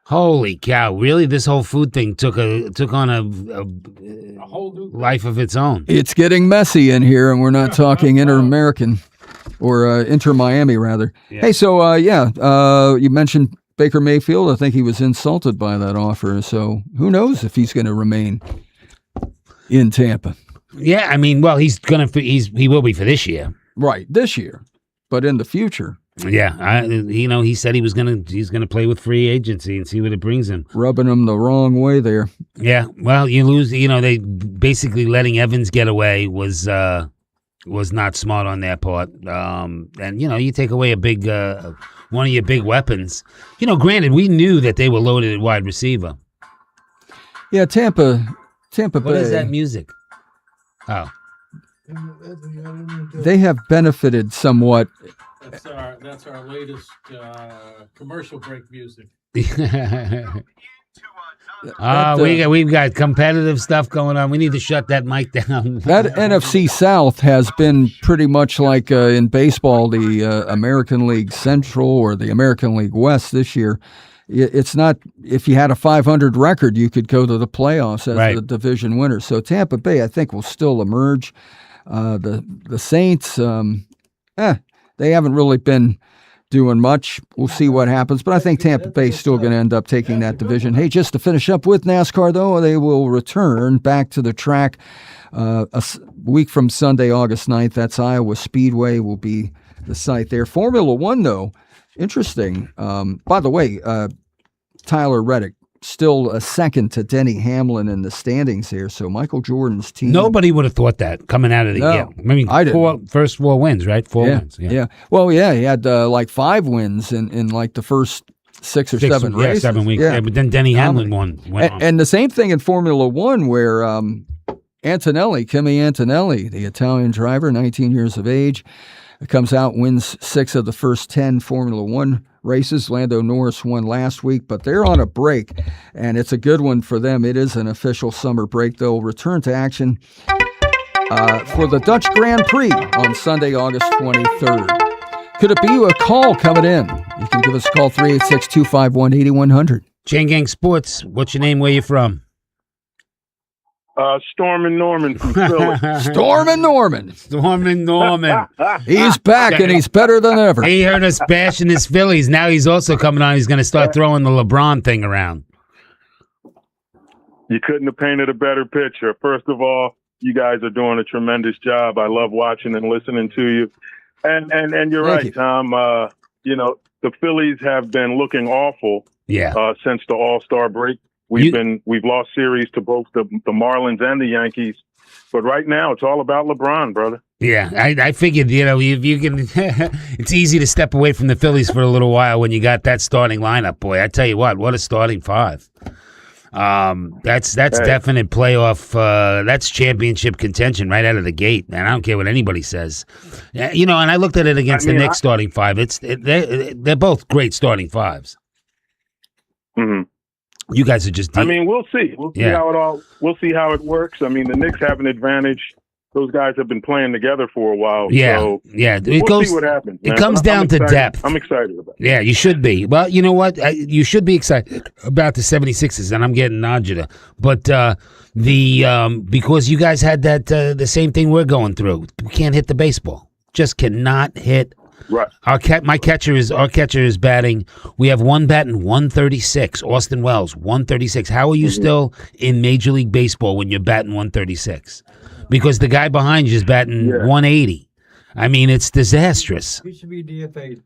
Holy cow! Really, this whole food thing took on a A whole new. life of its own. It's getting messy in here, and we're not talking inter-American or inter-Miami, rather. Yeah. Hey, so, you mentioned Baker Mayfield. I think he was insulted by that offer. So who knows if he's going to remain in Tampa. Yeah, I mean, well, he will be for this year. Right, this year. But in the future, Yeah, he said he's gonna play with free agency and see what it brings him. rubbing him the wrong way there. Yeah, well, you lose. They basically letting Evans get away was not smart on their part. And you take away a big one of your big weapons. Granted, we knew that they were loaded at wide receiver. Yeah, Tampa What Bay. is that music? Oh, They have benefited somewhat. That's our latest commercial break music. we've got competitive stuff going on. We need to shut that mic down. That NFC South has been pretty much like in baseball, the American League Central or the American League West this year. It's not, if you had a 500 record, you could go to the playoffs as Right. the division winner. So Tampa Bay, I think, will still emerge. The Saints, they haven't really been doing much. We'll see what happens. But I think Tampa Bay is still going to end up taking that division. Hey, just to finish up with NASCAR, though, they will return back to the track week from Sunday, August 9th. That's Iowa Speedway will be the site there. Formula One, though, interesting. By the way, Tyler Reddick still a second to Denny Hamlin in the standings here. So Michael Jordan's team. Nobody would have thought that coming out of the No, year. I mean, I didn't. first 4 wins, right? 4 wins. Yeah. Well, yeah, he had like 5 wins in like the first 6 or 7 races. 7 weeks. Yeah. Yeah, but then Denny Hamlin went on. And the same thing in Formula One, where Kimi Antonelli, the Italian driver, 19 years of age, comes out, wins 6 of the first 10 Formula One races. Lando Norris won last week, but they're on a break, and it's a good one for them. It is an official summer break. They'll return to action for the Dutch Grand Prix on Sunday, August 23rd. Could it be a call coming in? You can give us a call, 386-251-8100. Chain Gang Sports, what's your name? Where you from? Storm and Norman from Philly. Storm and Norman. Stormin' Norman. He's back, and he's better than ever. He heard us bashing his Phillies. Now he's also coming on. He's going to start throwing the LeBron thing around. You couldn't have painted a better picture. First of all, you guys are doing a tremendous job. I love watching and listening to you. And you're Thank right, you. Tom. The Phillies have been looking awful Yeah. since the All-Star break. We've lost series to both the Marlins and the Yankees. But right now, it's all about LeBron, brother. Yeah, I figured, if you can, it's easy to step away from the Phillies for a little while when you got that starting lineup. Boy, I tell you what a starting 5. That's definite playoff. That's championship contention right out of the gate, man. I don't care what anybody says. And I looked at it against the Knicks starting 5. They're both great starting 5s. Mm-hmm. You guys are just. We'll see. We'll see how it works. I mean, the Knicks have an advantage those guys have been playing together for a while. Yeah, so yeah. we'll see what happens. It man. comes I'm down to excited. depth. I'm excited about it. Yeah, you should be. Well, you know what? You should be excited about the 76ers, and I'm getting agita. But because you guys had that the same thing we're going through. We can't hit the baseball. Just cannot hit. Right. Our catcher is batting. We have one batting 136. Austin Wells 136. How are you still in Major League Baseball when you're batting 136? Because the guy behind you is batting 180. I mean, it's disastrous. He should be DFA'd.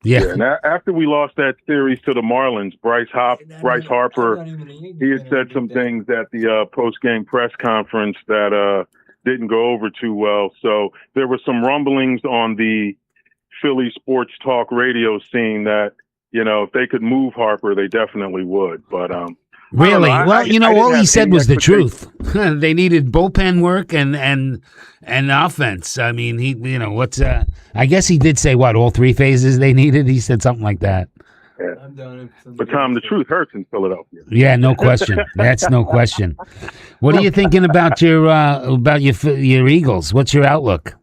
Yeah. And after we lost that series to the Marlins, Bryce Harper, he had said some things at the post-game press conference that didn't go over too well. So there were some rumblings on the Philly sports talk radio scene that, if they could move Harper, they definitely would. But really? I don't know. Well, I didn't all he have said any was the truth. expectations. They needed bullpen work and offense. I mean, he, I guess he did say all three phases they needed. He said something like that. I'm done. But Tom, the truth hurts in Philadelphia. Yeah, no question. That's no question. What are you thinking about your Eagles? What's your outlook?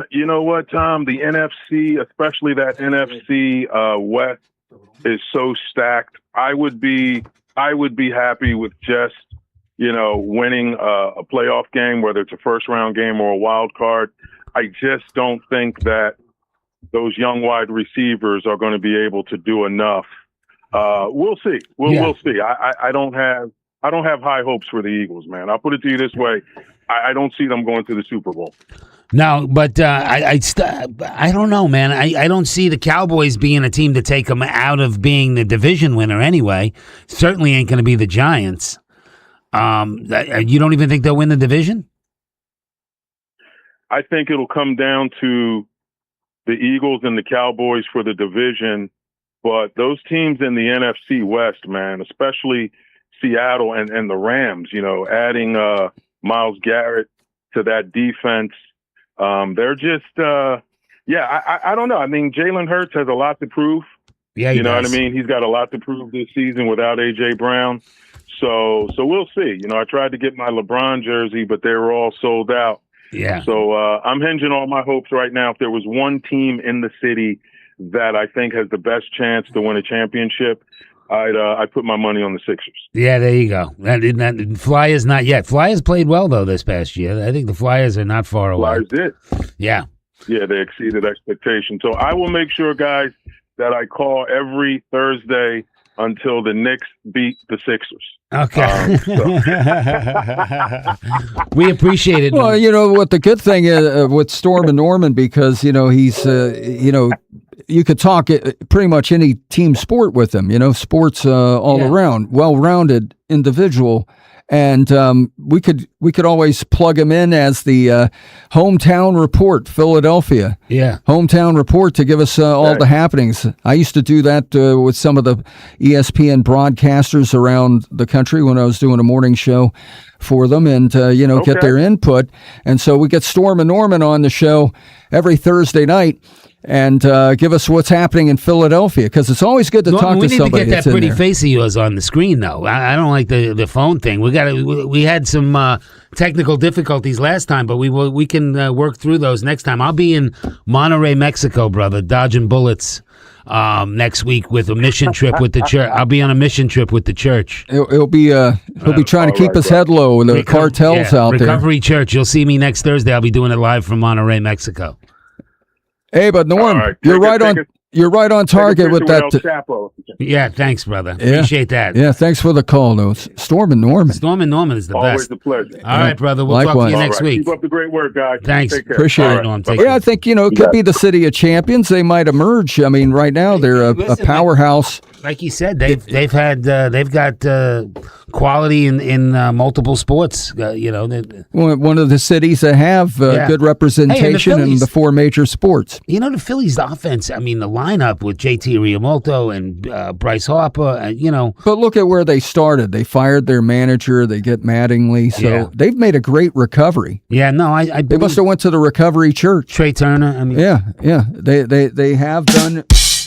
You know what, Tom? The NFC, especially that NFC West, is so stacked. I would be happy with just winning a playoff game, whether it's a first round game or a wild card. I just don't think that those young wide receivers are going to be able to do enough. We'll see. We'll see. I don't have high hopes for the Eagles, man. I'll put it to you this way: I don't see them going to the Super Bowl. No, but I don't know, man. I don't see the Cowboys being a team to take them out of being the division winner anyway. Certainly ain't going to be the Giants. You don't even think they'll win the division? I think it'll come down to the Eagles and the Cowboys for the division, but those teams in the NFC West, man, especially Seattle and the Rams, adding Myles Garrett to that defense. They're just, I don't know. I mean, Jalen Hurts has a lot to prove. Yeah, you know what I mean? He's got a lot to prove this season without A.J. Brown. So we'll see. I tried to get my LeBron jersey, but they were all sold out. Yeah. So I'm hinging all my hopes right now. If there was one team in the city that I think has the best chance to win a championship, I'd put my money on the Sixers. Yeah, there you go. That Flyers not yet. Flyers played well though this past year. I think the Flyers are not far away. Flyers did. Yeah. Yeah, they exceeded expectations. So I will make sure, guys, that I call every Thursday until the Knicks beat the Sixers. Okay. We appreciate it. Well, what the good thing is with Storm and Norman, because he's you could talk pretty much any team sport with him. Sports all around, well-rounded individual. And we could always plug him in as the hometown report, Philadelphia. Yeah, hometown report to give us all the happenings. I used to do that with some of the ESPN broadcasters around the country when I was doing a morning show for them, and get their input. And so we get Storm and Norman on the show every Thursday night. And give us what's happening in Philadelphia, because it's always good to talk to somebody. We need to get that's that in pretty there. face of yours on the screen, though. I don't like the phone thing. We had some technical difficulties last time, but we can work through those next time. I'll be in Monterrey, Mexico, brother, dodging bullets next week with a mission trip with the church. I'll be on a mission trip with the church. He'll be trying to keep his head low, and the cartels out there. Recovery Church. You'll see me next Thursday. I'll be doing it live from Monterrey, Mexico. Hey, but Norm, right. you're right on target with that. Yeah, Thanks, brother. Appreciate that. Yeah, thanks for the call, though. Storm and Norman. Storm and Norman is the always best. a pleasure. All right, brother. We'll talk to Likewise. you All next right. week. Keep up the great work, guys. Thanks. Take care. Appreciate All it, right. Norm. Bye-bye. Take Yeah, I think, it could be the city of champions. They might emerge. I mean, right now they're a powerhouse. Like you said, they've got quality in multiple sports. One of the cities that have good representation in the four major sports. The Phillies' offense. I mean, the lineup with JT Realmuto and Bryce Harper. But look at where they started. They fired their manager. They get Mattingly, so they've made a great recovery. Yeah, no, I They must have went to the recovery church. Trey Turner. I mean, Yeah. They have done.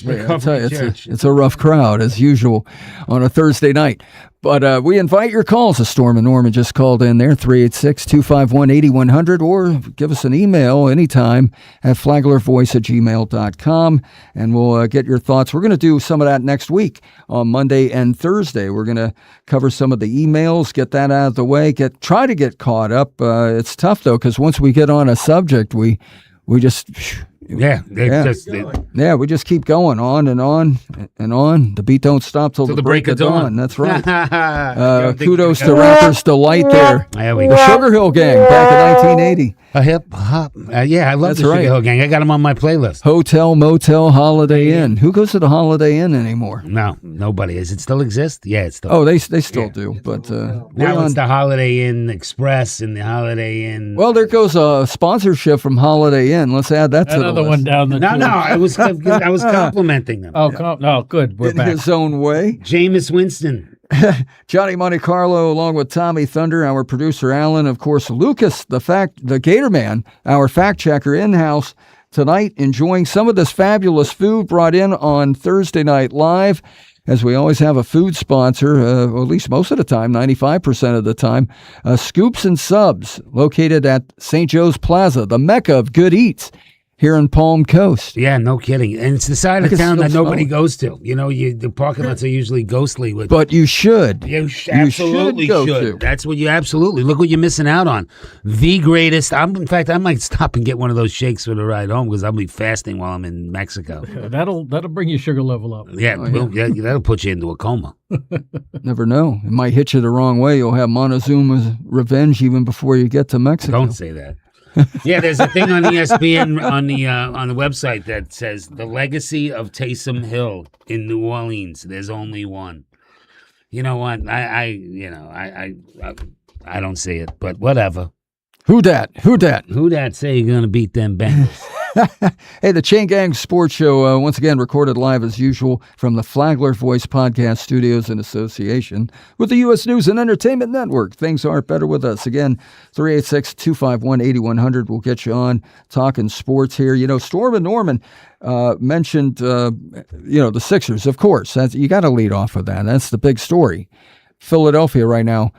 Yeah, I'll tell you, it's a rough crowd as usual on a Thursday night. But we invite your calls. Storm and Norman just called in there, 386-251-8100, or give us an email anytime at flaglervoice@gmail.com, and we'll get your thoughts. We're going to do some of that next week on Monday and Thursday. We're going to cover some of the emails, get that out of the way, try to get caught up. It's tough, though, because once we get on a subject, we just... Yeah, we just keep going on and on and on. The beat don't stop till the break of dawn. That's right. Kudos to Rapper's Delight there. There we The go. Sugar Hill Gang back in 1980. A hip hop. Yeah, I love That's the Sugar right. Hill Gang. I got them on my playlist. Hotel, Motel, Holiday Inn. Who goes to the Holiday Inn anymore? No, nobody. Does it still exist? Yeah, it still. Oh, they still do. But now we're it's the Holiday Inn Express and the Holiday Inn. well, there goes a sponsorship from Holiday Inn. Let's add that to the Another list. one down the No, I was complimenting them. Oh, no, good. We're In back. his own way. Jameis Winston. Johnny Monte Carlo, along with Tommy Thunder, our producer Alan, of course, Lucas, the Gator Man, our fact checker in-house tonight, enjoying some of this fabulous food brought in on Thursday Night Live. As we always have a food sponsor, or at least most of the time, 95% of the time, Scoops and Subs, located at St. Joe's Plaza, the mecca of good eats here in Palm Coast. Yeah, no kidding. And it's the side I of can town still that nobody smell it. goes to. You know, the parking lots are usually ghostly with. But you should. You absolutely go should. to. That's what you absolutely. Look what you're missing out on. The greatest. In fact, I might stop and get one of those shakes for the ride home because I'll be fasting while I'm in Mexico. That'll bring your sugar level up. Yeah, that'll put you into a coma. Never know. It might hit you the wrong way. You'll have Montezuma's revenge even before you get to Mexico. Don't say that. Yeah, there's a thing on ESPN on the website that says the legacy of Taysom Hill in New Orleans. There's only one. You know what? I don't see it, but whatever. Who dat? Who that say you're gonna beat them Bengals? Hey, the Chain Gang Sports Show, once again, recorded live as usual from the Flagler Voice Podcast Studios in association with the U.S. News and Entertainment Network. Things aren't better with us. Again, 386-251-8100 will get you on talking sports here. You know, Storm and Norman mentioned, the Sixers, of course. You got to lead off with that. That's the big story. Philadelphia right now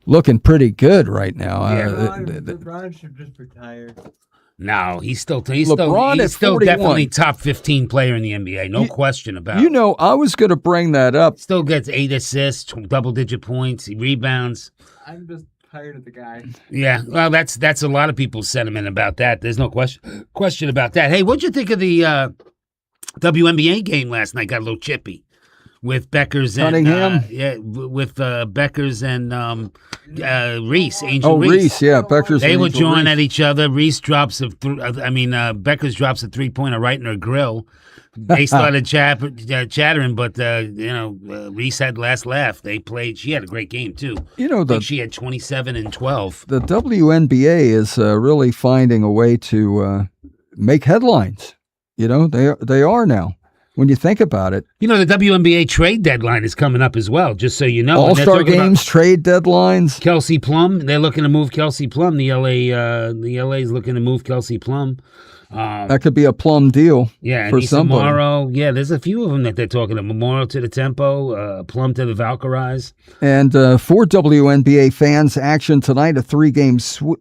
looking pretty good right now. LeBron should just retire. No, he's still LeBron at 41. Definitely top 15 player in the NBA. No question about it. You know, I was going to bring that up. Still gets 8 assists, double-digit points. He rebounds. I'm just tired of the guy. Yeah, well, that's a lot of people's sentiment about that. There's no question about that. Hey, what'd you think of the WNBA game last night? Got a little chippy with Beckers and Cunningham? with Beckers and Reese. Angel Oh, Reese. yeah, Beckers. They and were Angel jawing Reese. at each other. Reese drops Beckers drops a 3-pointer right in her grill. They started chattering, but Reese had last laugh. They played. She had a great game too. You know, I think she had 27 and 12. the WNBA is really finding a way to make headlines. You know, they are now. When you think about it, You know, the WNBA trade deadline is coming up as well, just so you know. And they're All-Star talking about games, trade deadlines. Kelsey Plum, they're looking to move Kelsey Plum. The LA is looking to move Kelsey Plum. That could be a plum deal Yeah, for Anissa somebody. Morrow. Yeah, there's a few of them that they're talking about. Memorial to the Tempo, Plum to the Valkyries. And for WNBA fans, action tonight, a 3-game slate.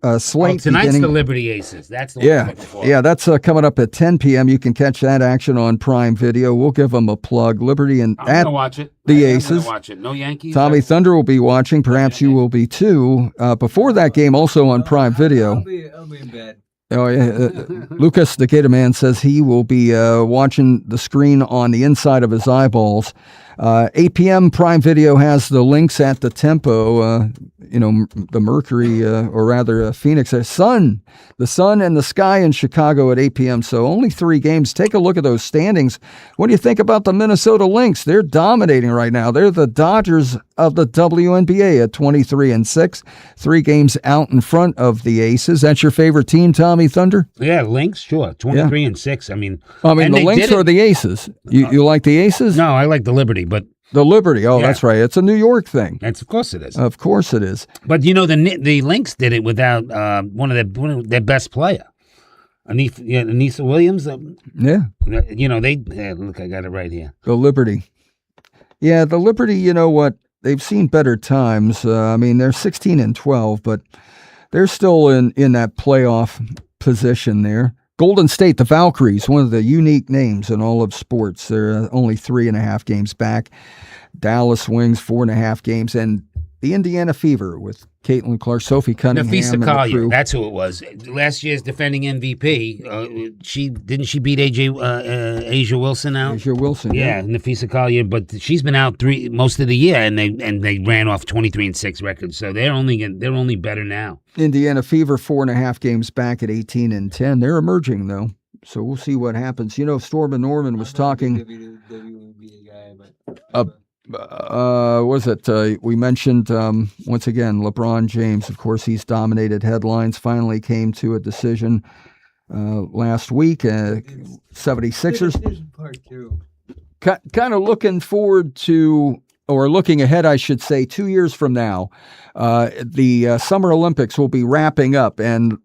Tonight's beginning. the Liberty Aces. That's the one I'm looking for. Yeah, that's coming up at 10 p.m. You can catch that action on Prime Video. We'll give them a plug. Liberty and I'm going to watch it. the I am Aces. gonna watch it. No Yankees. Tommy Thunder will be watching. Perhaps you will be too. Before that game, also on Prime Video. I'll be in bed. Oh, yeah. Lucas, the Gator Man, says he will be watching the screen on the inside of his eyeballs. 8 p.m. Prime Video has the links at the Tempo, the Mercury, or rather Phoenix. The Sun and the Sky in Chicago at 8 p.m. So only 3 games. Take a look at those standings. What do you think about the Minnesota Lynx? They're dominating right now. They're the Dodgers of the WNBA at 23-6. 3 games out in front of the Aces. That's your favorite team, Tommy Thunder? Yeah, Lynx, sure. 23-6. I mean, the and they Lynx did it- or the Aces? You like the Aces? No, I like the Liberty, but The Liberty. Oh, Yeah. that's right. It's a New York thing. of course it is. Of course it is. But you know, the Lynx did it without one of their best player. Anissa Williams. Yeah, Look, I got it right here. the Liberty. Yeah, the Liberty, you know what? They've seen better times. I mean, they're 16-12, but they're still in that playoff position there. Golden State, the Valkyries, one of the unique names in all of sports. They're only 3.5 games back. Dallas Wings, 4.5 games. And the Indiana Fever with Caitlin Clark, Sophie Cunningham. Nafisa and the Collier, crew. that's who it was. Last year's defending MVP. She beat Asia Wilson out? Asia Wilson. Yeah, Nafisa Collier, but she's been out most of the year, and they ran off 23-6 records. So they're only better now. Indiana Fever, 4.5 games back at 18-10. They're emerging, though. So we'll see what happens. You know, Stormin Norman was talking. We mentioned once again LeBron James. Of course, he's dominated headlines. Finally came to a decision last week. 76ers. Part 2. Kind of looking forward to, or looking ahead, I should say, 2 years from now, the Summer Olympics will be wrapping up, and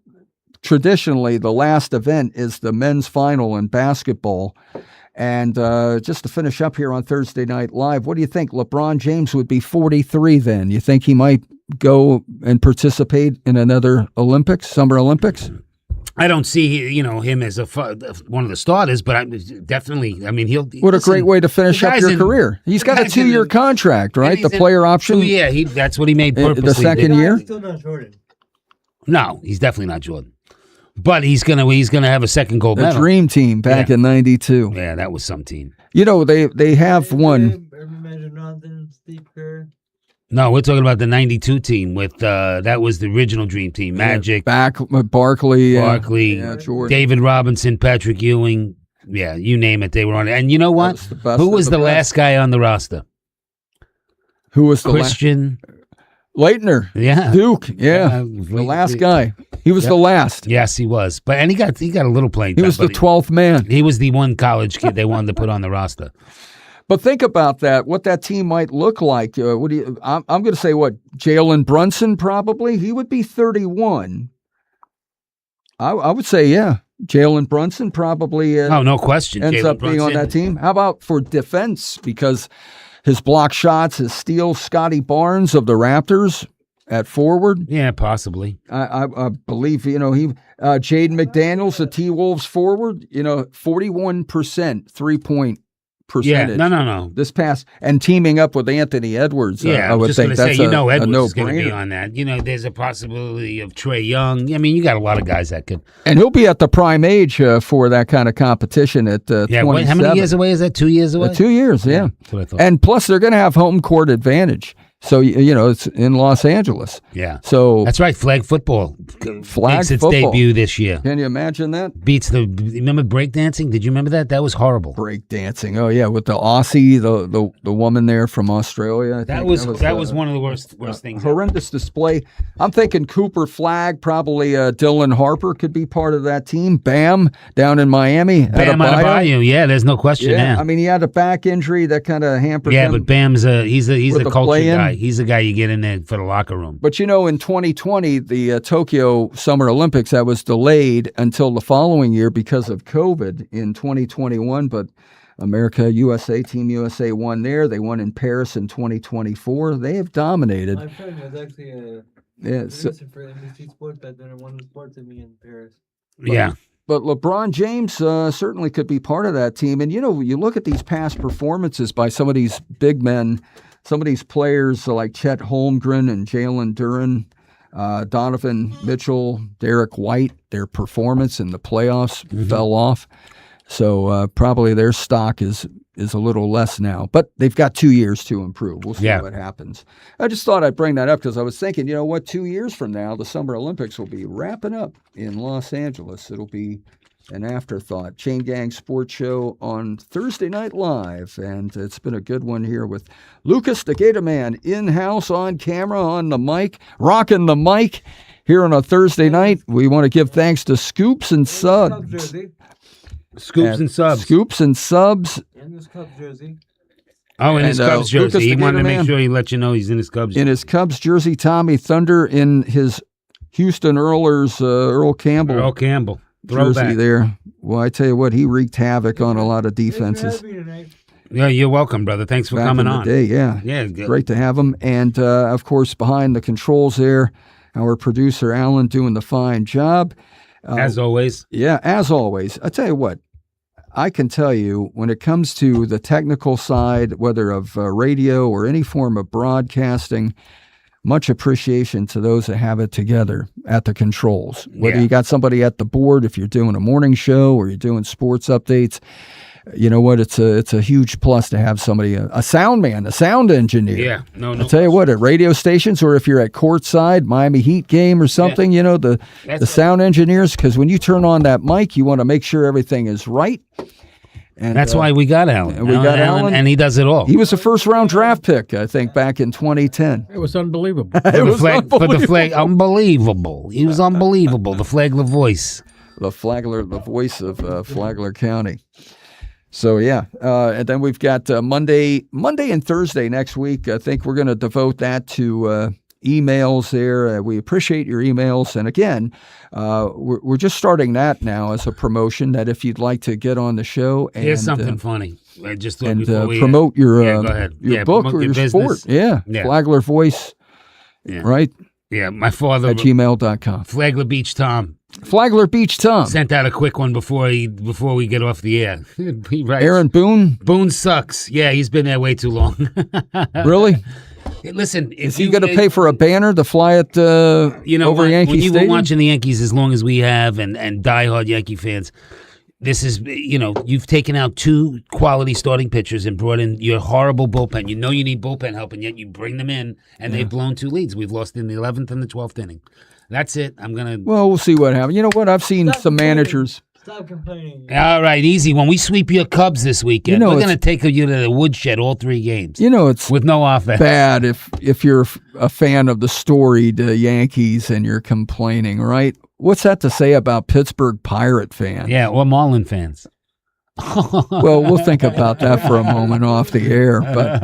traditionally the last event is the men's final in basketball. And just to finish up here on Thursday Night Live, what do you think? LeBron James would be 43 then. You think he might go and participate in another Summer Olympics? I don't see him as one of the starters, but definitely. I mean, What a great way to finish up your career. He's got a 2-year contract, right? The player option. Yeah, that's what he made purposely. The second year. Still not Jordan. No, he's definitely not Jordan. But he's gonna have a second gold The medal. Dream Team back in '92. Yeah, that was some team. You know, they have one. Magic Johnson, Steve Kerr. No, we're talking about the '92 team with that was the original Dream Team. Magic, Back with Barkley. Jordan. David Robinson, Patrick Ewing. Yeah, you name it, they were on it. And you know what? That was the best Who of was the the best. last guy on the roster? Who was the last? Christian. Leitner. Yeah. Duke. Yeah. The last guy. He was the last. Yes, he was. But he got a little playing He time. was the but 12th man. He was the one college kid they wanted to put on the roster. But think about that, what that team might look like. I'm going to say what? Jalen Brunson probably? He would be 31. I would say, yeah. Jalen Brunson probably No question. ends Jalen up being on Brunson. that team. How about for defense? Because his block shots, his steals, Scotty Barnes of the Raptors at forward. Yeah, possibly. I believe, Jaden McDaniels, the T-Wolves forward, 41% 3-point percentage. Yeah, no. This past, and teaming up with Anthony Edwards, Yeah, I would just think going to that's say, a Edwards is going to be no-brainer. on that. There's a possibility of Trey Young. I mean, you got a lot of guys that could. And he'll be at the prime age for that kind of competition at 27. How many years away is that? 2 years away? 2 years, yeah. That's what I thought. And plus, they're going to have home court advantage. So, it's in Los Angeles. Yeah. So, That's right. Flag football Flag makes its football. debut this year. Can you imagine that? Remember breakdancing? Did you remember that? That was horrible. Break dancing. Oh, yeah, with the Aussie, the woman there from Australia. I That think. was one of the worst things. Horrendous display. I'm thinking Cooper Flag, probably Dylan Harper could be part of that team. Bam, down in Miami. Bam Adebayo. Yeah, there's no question Yeah, there. I mean, he had a back injury that kind of hampered him. But Bam's he's With a the culture play-in. guy. He's the guy you get in there for the locker room. But in 2020, the Tokyo Summer Olympics, that was delayed until the following year because of COVID in 2021. But Team USA won there. They won in Paris in 2024. They have dominated. My friend was actually a Yeah, so, producer for NBC Sports back then and won the sports with me in Paris. Yeah. but LeBron James certainly could be part of that team. And, you look at these past performances by some of these big men, some of these players like Chet Holmgren and Jalen Duren, Donovan Mitchell, Derek White, their performance in the playoffs fell off. So probably their stock is a little less now. But they've got 2 years to improve. We'll see what happens. I just thought I'd bring that up because I was thinking, 2 years from now, the Summer Olympics will be wrapping up in Los Angeles. It'll be an afterthought. Chain Gang Sports Show on Thursday Night Live. And it's been a good one here with Lucas the Gator Man in-house, on camera, on the mic, rocking the mic here on a Thursday night. We want to give thanks to Scoops and Cubs Subs. jersey. Scoops and subs. Scoops and Subs. And this Cubs jersey. Oh, in his And, Cubs Lucas jersey. He the wanted to Gator make Man. sure he let you know he's in his Cubs jersey. In his Cubs jersey, Tommy Thunder in his Houston Oilers, Earl Campbell. Earl Campbell. jersey Throwback. there. Well, I tell you what, he wreaked havoc on a lot of defenses Yeah, you're welcome, brother. Thanks for back coming in the on. day. Yeah, Yeah, good. great to have him. And of course, behind the controls there, our producer Alan doing the fine job. As always. Yeah, as always. I tell you what, I can tell you when it comes to the technical side, whether of radio or any form of broadcasting, much appreciation to those that have it together at the controls. Whether Yeah. you got somebody at the board, if you're doing a morning show or you're doing sports updates, you know what? It's a huge plus to have somebody, a sound man, a sound engineer. Yeah. No. I'll tell you what, at radio stations or if you're at courtside, Miami Heat game or something, you know, the sound engineers, because when you turn on that mic, you want to make sure everything is right. And That's why we got Alan. we got Alan. and he does it all. he was a first-round draft pick, I think, back in 2010. It was unbelievable. It was for the flag, unbelievable. He was unbelievable. The Flagler voice. The Flagler, the voice of Flagler County. So yeah, and then we've got Monday and Thursday next week. I think we're going to devote that to emails there. We appreciate your emails, and again, we're just starting that now as a promotion. That if you'd like to get on the show and Here's something funny. I just thought and before we promote your Yeah, go ahead. your Yeah, book promote or your your sport, business. yeah, Yeah. Flagler Voice, Yeah. right Yeah, my father, at gmail.com. Flagler Beach Tom, Flagler Beach Tom, sent out a quick one before we get off the air. He writes, Aaron Boone, Boone sucks. Yeah, he's been there way too long. really? Listen, if Is he going to pay for a banner to fly it over what? Yankee When you've been Stadium? watching the Yankees as long as we have, and diehard Yankee fans, this is, you've taken out 2 quality starting pitchers and brought in your horrible bullpen. You know you need bullpen help, and yet you bring them in, and they've blown 2 leads. We've lost in the 11th and the 12th inning. That's it. I'm going to... Well, we'll see what happens. You know what? I've seen Stop some complaining. managers. Stop complaining. All right, easy. When we sweep your Cubs this weekend, You know we're it's- going to take you to the woodshed all 3 games You know, it's with no offense. bad if you're a fan of the storied Yankees and you're complaining, right? What's that to say about Pittsburgh Pirate fans? Yeah, or Marlin fans. Well, we'll think about that for a moment off the air. But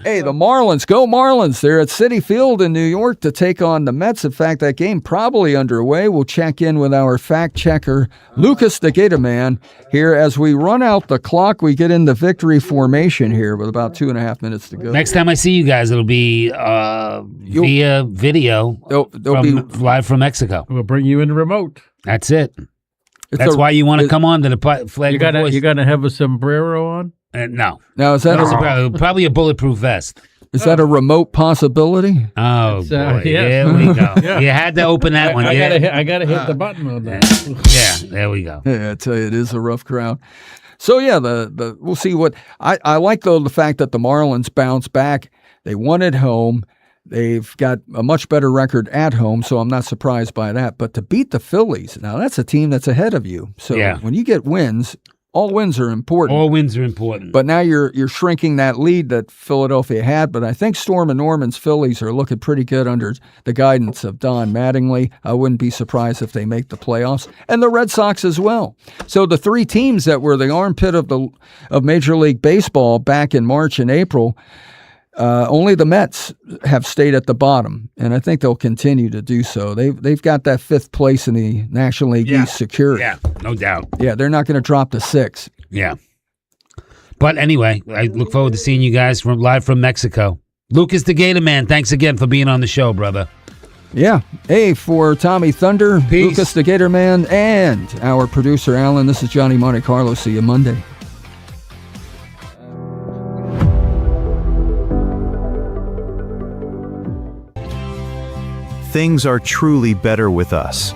hey, the Marlins, go Marlins. They're at Citi Field in New York to take on the Mets. In fact, that game probably underway. We'll check in with our fact checker, Lucas the Gator Man, here as we run out the clock. We get in the victory formation here with about 2.5 minutes to go. Next time I see you guys, it'll be via video There'll be live from Mexico. We'll bring you in the remote. That's it. it's That's a- why you want to come on to the flag. You gotta have a sombrero on. No. Now is that Probably a bulletproof vest. is that a remote possibility? Oh, It's, boy. yes. There we go. Yeah. You had to open that one. I Yeah. gotta hit the button on that. Yeah, there we go. Yeah, I tell you, it is a rough crowd. So yeah, the we'll see what I like though the fact that the Marlins bounce back. They won at home. They've got a much better record at home, so I'm not surprised by that. But to beat the Phillies, now that's a team that's ahead of you. So Yeah. when you get wins, all wins are important. All wins are important. But now you're shrinking that lead that Philadelphia had. But I think Storm and Norman's Phillies are looking pretty good under the guidance of Don Mattingly. I wouldn't be surprised if they make the playoffs, and the Red Sox as well. So the 3 teams that were the armpit of Major League Baseball back in March and April, only the Mets have stayed at the bottom, and I think they'll continue to do so. They've got that 5th place in the National League East secured. yeah, no doubt. Yeah, they're not going to drop to 6. Yeah. But anyway, I look forward to seeing you guys live from Mexico. Lucas the Gator Man, thanks again for being on the show, brother. Yeah. Hey, for Tommy Thunder, Peace. Lucas the Gator Man, and our producer Alan, this is Johnny Monte Carlo. See you Monday. Things are truly better with us.